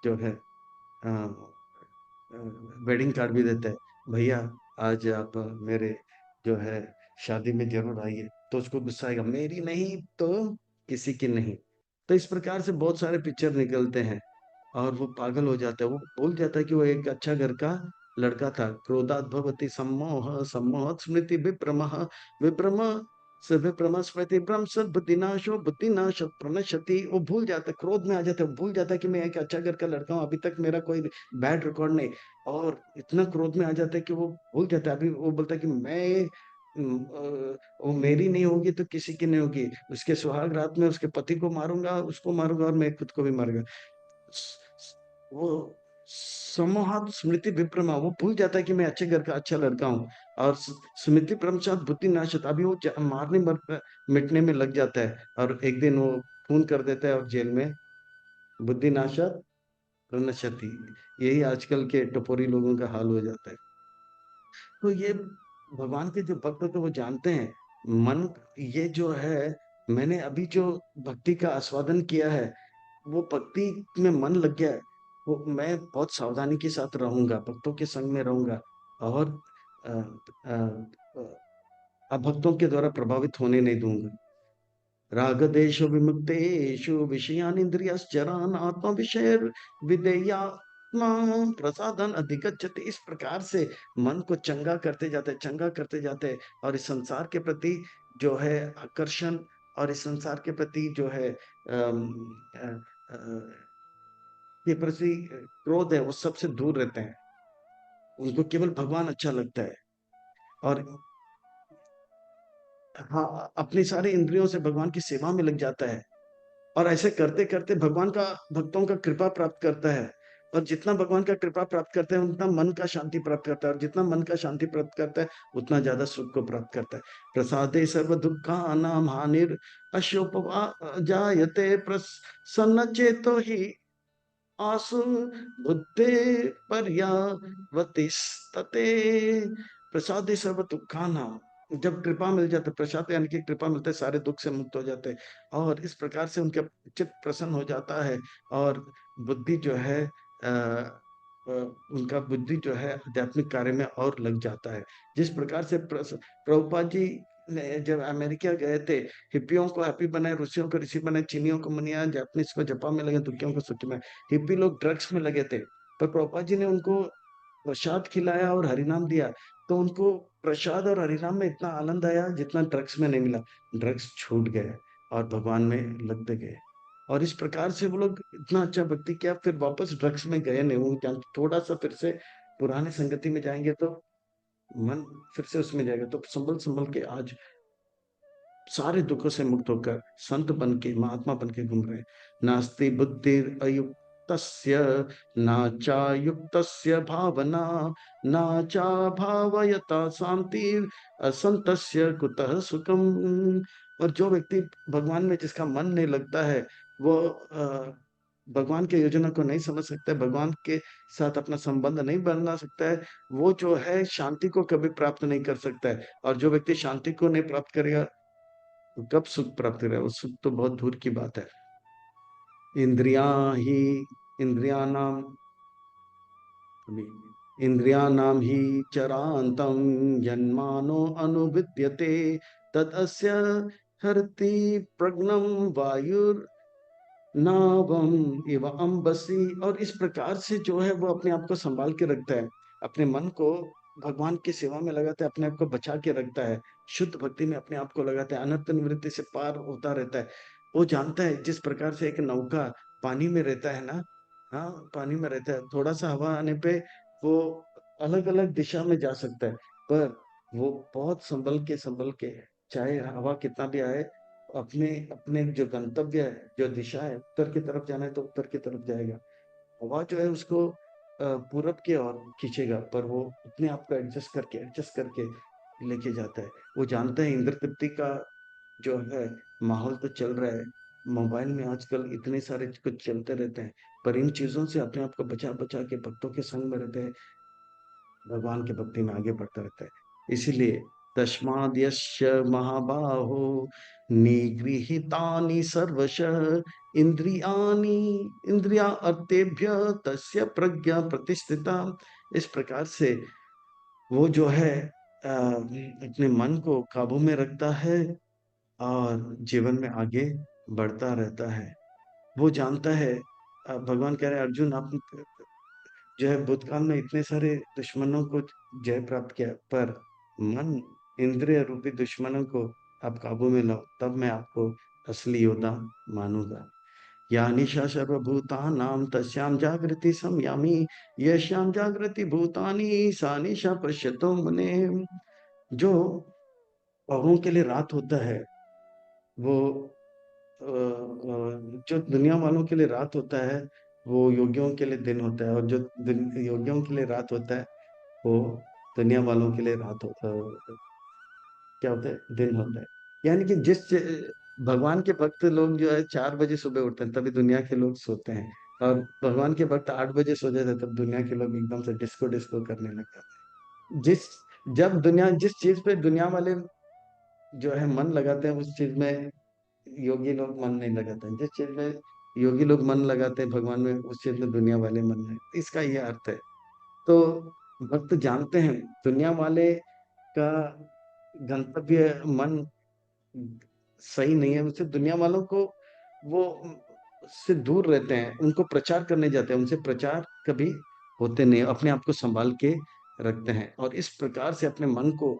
जो है वेडिंग कार्ड भी देता है, भैया आज आप मेरे जो है शादी में जरूर आइए। तो उसको गुस्सा आएगा, मेरी नहीं तो किसी की नहीं। तो इस प्रकार से बहुत सारे पिक्चर निकलते हैं और वो पागल हो जाता है। वो भूल जाता है कि वो एक अच्छा घर का लड़का था। क्रोधात् भवति सम्मोह सम्मोह स्मृति विभ्रम विभ्रम से विभ्रम स्मृति भ्रम सद बुद्धिनाशो बुद्धिनाश प्रणश्यति। वो भूल जाता है, क्रोध में आ जाता है, वो भूल जाता है कि मैं एक अच्छा घर का लड़का हूँ, अभी तक मेरा कोई बैड रिकॉर्ड नहीं। और इतना क्रोध में आ जाता है कि वो भूल जाता है। अभी वो बोलता है कि मैं वो मेरी नहीं होगी तो किसी की नहीं होगी, उसके सुहाग रात में उसके पति को मारूंगा, उसको मारूंगा और मैं खुद को भी मारूंगा। वो सम्मोहात् स्मृति विभ्रमा, वो भूल जाता है कि मैं अच्छे घर का अच्छा लड़का हूँ। और स्मृति भ्रंशात बुद्धि नाशात, अभी वो मारने मिटने में लग जाता है और एक दिन वो खून कर देता है और जेल में बुद्धि नाशात प्रणश्यति। यही आजकल के टपोरी लोगों का हाल हो जाता है। तो ये भगवान के जो भक्त होते हैं वो जानते हैं, मन ये जो है, मैंने अभी जो भक्ति का आस्वादन किया है, वो भक्ति में मन लग गया है, वो मैं बहुत सावधानी के साथ रहूँगा, भक्तों के संग में रहूँगा और अ अ अभक्तों के द्वारा प्रभावित होने नहीं दूँगा। रागद्वेष विमुक्तेषु विषयानिन्द्रियश्चरान् आत्मविषयर्विधेयात्मा प्रसादन् अधिगच्छति। इस प्रकार से मन को चंगा करते जाते हैं, चंगा करते जाते हैं और इस संसार के प्रति जो है आकर्षण और इस संसार के प्रति जो है अ अ, के प्रति क्रोध है, वो सबसे दूर रहते हैं। उनको केवल भगवान अच्छा लगता है और हाँ, अपनी सारी इंद्रियों से भगवान की सेवा में लग जाता है। और ऐसे करते-करते भगवान का भक्तों का कृपा प्राप्त करता है और जितना भगवान का कृपा प्राप्त करता है, उतना मन का शांति प्राप्त करता है और जितना मन का शांति प्राप्त करता है, उतना ज़्यादा सुख को प्राप्त करता है। प्रसादे सर्व दुःखानां हानिरस्योपवा जायते प्रसन्नचेतो हि आसु बुद्धिर्पर्यवतिष्ठते। प्रसादे सर्व दुःखानां, जब कृपा मिल जाता है, प्रसाद यानी कि कृपा मिलता है, सारे दुःख से मुक्त हो जाते हैं और इस प्रकार से उनका चित्त प्रसन्न हो जाता है और बुद्धि जो है अ, उनका बुद्धि जो है आध्यात्मिक कार्य में और लग जाता है। जिस प्रकार से प्रभुपाद जी ने जब अमेरिका गए थे, हिप्पियों को हैप्पी बनाए, रूसियों को ऋषि बनाए, चीनियों को मुनिया, जापानीज़ को जपा में लगे, तुर्कियों को सुक्की में। हिप्पी लोग ड्रग्स में लगे थे, पर प्रभुपाद जी ने उनको प्रसाद खिलाया और हरिनाम दिया, तो उनको प्रसाद और हरिनाम में इतना आनंद आया जितना ड्रग्स में नहीं मिला। ड्रग्स छूट गए और भगवान में लगते गए और इस प्रकार से वो लोग इतना अच्छा भक्ति किया, फिर वापस ड्रग्स में गए नहीं। वो जब थोड़ा-सा फिर से पुरानी संगति में जाएँगे तो मन फिर से उसमें जाएगा। तो संभल-संभल के आज सारे दुखों से मुक्त होकर संत बन के, महात्मा बन के घूम रहे हैं। नास्ति बुद्धिरयुक्तस्य ना चायुक्तस्य भावना, ना चाभावयता शांतिर् असंतस्य कुतः सुखम्। और जो व्यक्ति भगवान में जिसका मन नहीं लगता है, वो भगवान की योजना को नहीं समझ सकता है, भगवान के साथ अपना संबंध नहीं बना सकता है, वो जो है शांति को कभी प्राप्त नहीं कर सकता है। और जो व्यक्ति शांति को नहीं प्राप्त करेगा, कब सुख प्राप्त करेगा? वो सुख तो बहुत दूर की बात है। इंद्रियाँ ही इंद्रियाणां अभी इंद्रियाणां हि चरान्तं यन्मानो अनुविद्यते तदस्य हरति प्रज्ञं वायुर्नावम् इव अम्बसी। और इस प्रकार से जो है वो अपने आप को सँभाल के रखता है। अपने मन को भगवान की सेवा में लगाता है, अपने आप को बचा के रखता है। शुद्ध भक्ति में अपने आप को लगाता है, अनर्थ निवृत्ति से पार होता रहता है। वो जानता है जिस प्रकार से एक नौका पानी में रहता है ना, हाँ, पानी में रहता है, थोड़ा-सा हवा आने पे वो अलग-अलग दिशा में जा सकता है, पर वो बहुत सँभल के चाहे हवा कितना भी आए, अपने अपने जो गंतव्य है, जो दिशा है, उत्तर की तरफ जाना है तो उत्तर की तरफ जाएगा। हवा जो है उसको पूरब की ओर खींचेगा, पर वो अपने आप को एडजस्ट करके लेके जाता है। वो जानता है इंद्र तृप्ति का जो है माहौल तो चल रहा है। मोबाइल में आजकल इतने सारे कुछ चलते रहते हैं, पर इन चीज़ों से अपने आप को बचा-बचा के भक्तों के संग में रहते हैं, भगवान की भक्ति में आगे बढ़ता रहता है। इसीलिए तस्माद् यस्य महाबाहो निगृहीतानि सर्वशः इंद्रियाणि इंद्रिया अर्तेभ्य तस्य प्रज्ञा प्रतिष्ठिता। इस प्रकार से वो जो है अपने मन को काबू में रखता है और जीवन में आगे बढ़ता रहता है। वो जानता है भगवान कह रहे हैं अर्जुन आप जो है भूतकाल में इतने सारे दुश्मनों को जय प्राप्त किया, पर मन इंद्रिय रूपी दुश्मनों को आप काबू में लाओ, तब मैं आपको असली योद्धा मानूँगा। या निशा सर्वभूतानां तस्यां जागृति संयामि, यस्यां जागृति भूतानि सा निशा पश्यतो मुने। जो औरों के लिए रात होता है, वो जो दुनिया वालों के लिए रात होता है, वो योगियों के लिए दिन होता है, और जो दिन योगियों के लिए रात होता है, वो दुनिया वालों के लिए रात होता है, क्या होता है, दिन होता है। यानी कि भगवान के भक्त लोग जो है 4 बजे सुबह उठते हैं, तभी दुनिया के लोग सोते हैं। और भगवान के भक्त 8 बजे सो जाते हैं, तब दुनिया के लोग एकदम से डिस्को डिस्को करने लग जाते हैं। जब दुनिया जिस चीज पे दुनिया वाले जो है मन लगाते हैं, उस चीज में योगी लोग मन नहीं लगाते हैं। जिस चीज में योगी लोग मन लगाते हैं भगवान में, उस चीज में दुनिया वाले मन नहीं। इसका ये अर्थ है। तो भक्त जानते हैं दुनिया वाले का गंतव्य मन सही नहीं है, उससे दुनिया वालों को वो से दूर रहते हैं, उनको प्रचार करने जाते हैं, उनसे प्रचार कभी होते नहीं, अपने आप को संभाल के रखते हैं, और इस प्रकार से अपने मन को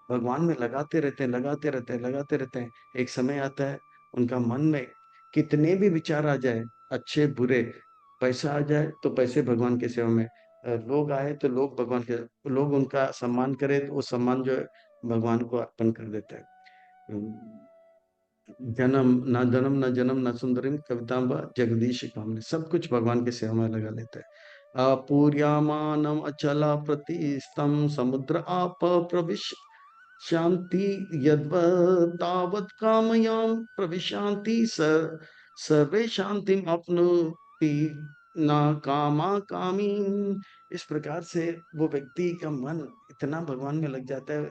भगवान में लगाते रहते हैं, लगाते रहते हैं, लगाते रहते हैं। एक समय आता है उनका मन में कितने भी विचार आ जाए, अच्छे बुरे, पैसा आ जाए तो पैसे भगवान की सेवा में, लोग आए तो लोग भगवान के, लोग उनका सम्मान करे तो वो सम्मान जो है भगवान को अर्पण कर देते हैं। जन्म ना जन्म ना जन्म ना सुंदरिम कवितांब जगदीश कामने, सब कुछ भगवान की सेवा में लगा लेते हैं। अपूर्यमानम अचला प्रतिस्तम समुद्र आप प्रविश शांति यद्वतावत् कामयाम प्रविशांति सर्वे शांति अपनोति ना कामा कामी। इस प्रकार से वो व्यक्ति का मन इतना भगवान में लग जाता है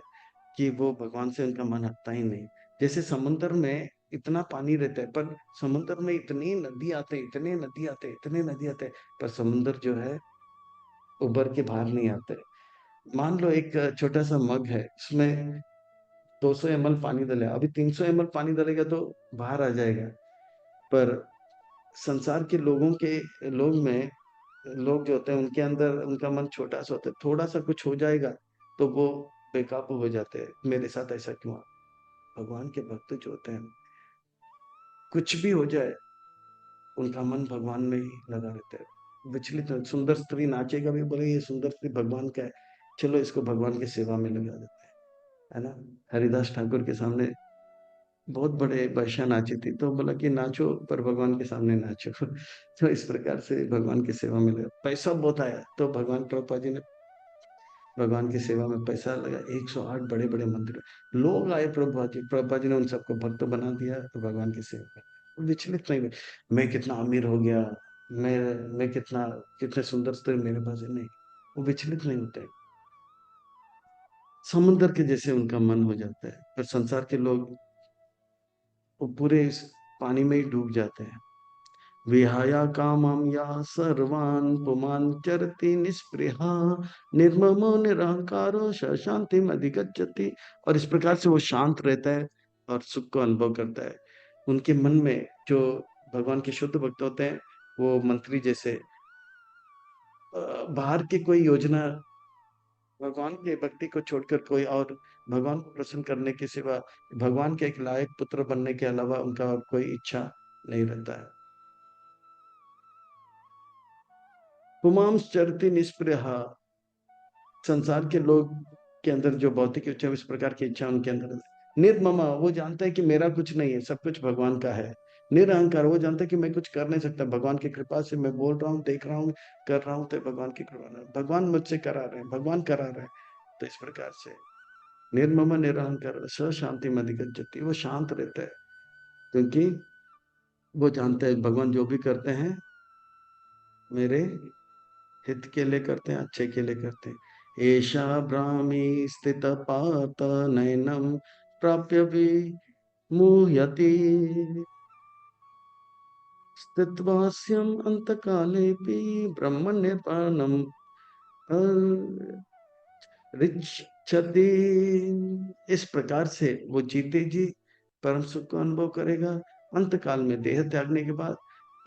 कि वो भगवान से उनका मन हटता ही नहीं। जैसे समुद्र में इतना पानी रहता है, पर समुद्र में इतनी नदी आते, इतने नदी आते, इतने नदी आते, पर समुद्र जो है उबर के बाहर नहीं आते। मान लो एक छोटा सा मग है, इसमें 200 ml पानी डाले, अभी 300 ml पानी डालेगा तो बाहर आ जाएगा। पर संसार के लोग में, लोग जो होते हैं उनके अंदर उनका मन छोटा सा होता है, थोड़ा सा कुछ हो जाएगा तो वो बेकाबू हो जाते हैं। मेरे साथ ऐसा क्यों? भगवान के भक्त जो होते हैं, कुछ भी हो जाए उनका मन भगवान में ही लगा रहता है। विचलित सुंदर स्त्री नाचेगा भी, बोले ये सुंदर स्त्री भगवान का है, चलो इसको भगवान की सेवा में लगा देते हैं, है ना। हरिदास ठाकुर के सामने बहुत बड़े बादशाह नाची थी, तो बोला कि नाचो पर भगवान के सामने नाचो। तो इस प्रकार से भगवान की सेवा में लगा। पैसा बहुत आया तो भगवान प्रभुपाद जी ने भगवान की सेवा में पैसा लगा, 108 बड़े बड़े मंदिर, लोग आए, प्रभुपाद जी ने उन सबको भक्त बना दिया, तो भगवान की सेवा में वो विचलित नहीं हुए। मैं कितना अमीर हो गया, मैं मैं कितने सुंदर स्त्री मेरे पास है, नहीं, वो विचलित नहीं होते। समुद्र के जैसे उनका मन हो जाता है। पर संसार के लोग वो पूरे इस पानी में ही डूब जाते हैं। विहाया कामम या सर्वान् पुमान् चरति निस्पृहा निर्ममो निरहंकारो शांतिम अधिगच्छति। और इस प्रकार से वो शांत रहता है और सुख को अनुभव करता है। उनके मन में जो भगवान के शुद्ध भक्त होते हैं, वो मंत्री जैसे बाहर की कोई योजना, भगवान के भक्ति को छोड़कर कोई और, भगवान को प्रसन्न करने के सिवा, भगवान के एक लायक पुत्र बनने के अलावा उनका और कोई इच्छा नहीं रहता है। पुमांस चरति निष्प्रहा, संसार के लोग के अंदर जो भौतिक इच्छा, इस प्रकार की इच्छा उनके अंदर है। निर्ममा, वो जानता है कि मेरा कुछ नहीं है, सब कुछ भगवान का है। निरहंकार, वो जानता है कि मैं कुछ कर नहीं सकता, भगवान की कृपा से मैं बोल रहा हूँ, देख रहा हूँ, कर रहा हूँ, तो भगवान की कृपा है, भगवान मुझसे करा रहे हैं, भगवान करा रहे हैं। तो इस प्रकार से निर्ममा निरहंकार स शांति में अधिगच्छति, वो शांत रहता है, क्योंकि वो जानता है भगवान जो भी करते हैं मेरे हित के लिए करते हैं, अच्छे के लिए करते हैं। ऐशा ब्राह्मी स्थित पात नैनम प्राप्य भी मुह्यति स्थित्वास्यम अंत काले भी ब्रह्म निर्वाणम रिच्छति। इस प्रकार से वो जीते जी परम सुख को अनुभव करेगा। अंत काल में देह त्यागने के बाद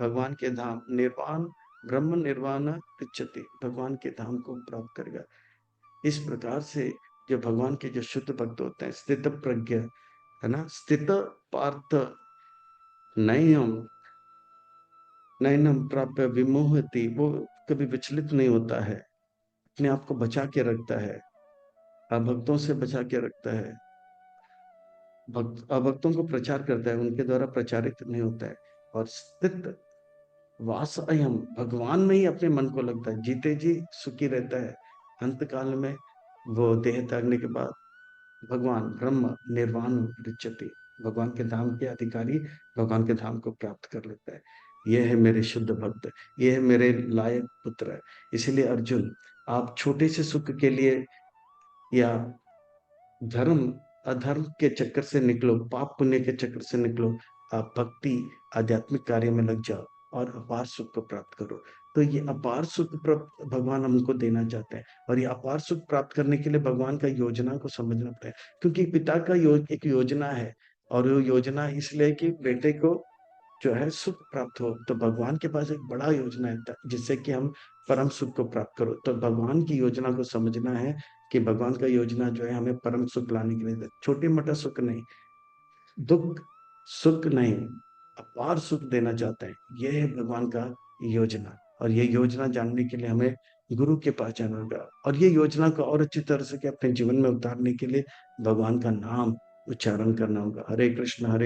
भगवान के धाम निर्वाण, ब्रह्म निर्वाण रिच्छति, भगवान के धाम को प्राप्त करेगा। इस प्रकार से जो भगवान के जो शुद्ध भक्त होते हैं, स्थित प्रज्ञ, है ना, स्थित पार्थ नयम नयनम प्राप्य विमोहति, वो कभी विचलित नहीं होता है, अपने आप को बचा के रखता है, अभक्तों से बचा के रखता है, भक्त अभक्तों को प्रचार करता है, उनके द्वारा प्रचारित नहीं होता है। और स्थित वास अयम, भगवान में ही अपने मन को लगता है, जीते जी सुखी रहता है। अंत काल में वो देह त्यागने के बाद भगवान ब्रह्म निर्वाण रुच्यते, भगवान के धाम के अधिकारी भगवान के धाम को प्राप्त कर लेता है। यह है मेरे शुद्ध भक्त, यह है मेरे लायक पुत्र। इसीलिए अर्जुन, आप छोटे से सुख के लिए या धर्म अधर्म के चक्कर से निकलो, पाप पुण्य के चक्कर से निकलो, आप भक्ति आध्यात्मिक कार्य में लग जाओ और अपार सुख को प्राप्त करो। तो ये अपार सुख प्राप्त भगवान हमको देना चाहते हैं, और ये अपार सुख प्राप्त करने के लिए भगवान का योजना को समझना पड़ता है। क्योंकि पिता का एक योजना है, और वो योजना इसलिए कि बेटे को जो है सुख प्राप्त हो। तो भगवान के पास एक बड़ा योजना है जिससे कि हम परम सुख को प्राप्त करो। तो भगवान की योजना को समझना है कि भगवान का योजना जो है हमें परम सुख लाने के लिए, छोटे मोटा सुख नहीं, दुख सुख नहीं, अपार सुख देना चाहते हैं। यह है भगवान का योजना। और ये योजना जानने के लिए हमें गुरु के पास जाना होगा, और ये योजना को और अच्छी तरह से के अपने जीवन में उतारने के लिए भगवान का नाम उच्चारण करना होगा। हरे कृष्ण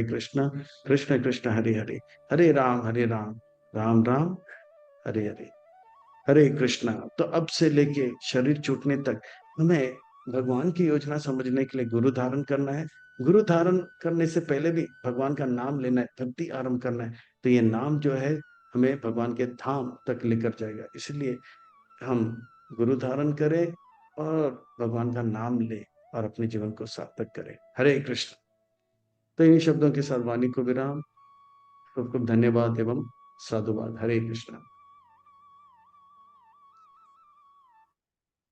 कृष्ण कृष्ण हरे हरे, हरे राम राम राम हरे हरे, हरे कृष्णा। तो अब से लेके शरीर छूटने तक हमें भगवान की योजना समझने के लिए गुरु धारण करना है। गुरु धारण करने से पहले भी भगवान का नाम लेना है, भक्ति आरंभ करना है। तो ये नाम जो है हमें भगवान के धाम तक लेकर जाएगा। इसलिए हम गुरु धारण करें और भगवान का नाम ले और अपने जीवन को सार्थक करें। हरे कृष्ण। तो इन शब्दों के साथ वाणी को विराम। खूब खूब धन्यवाद एवं साधुवाद। हरे कृष्ण।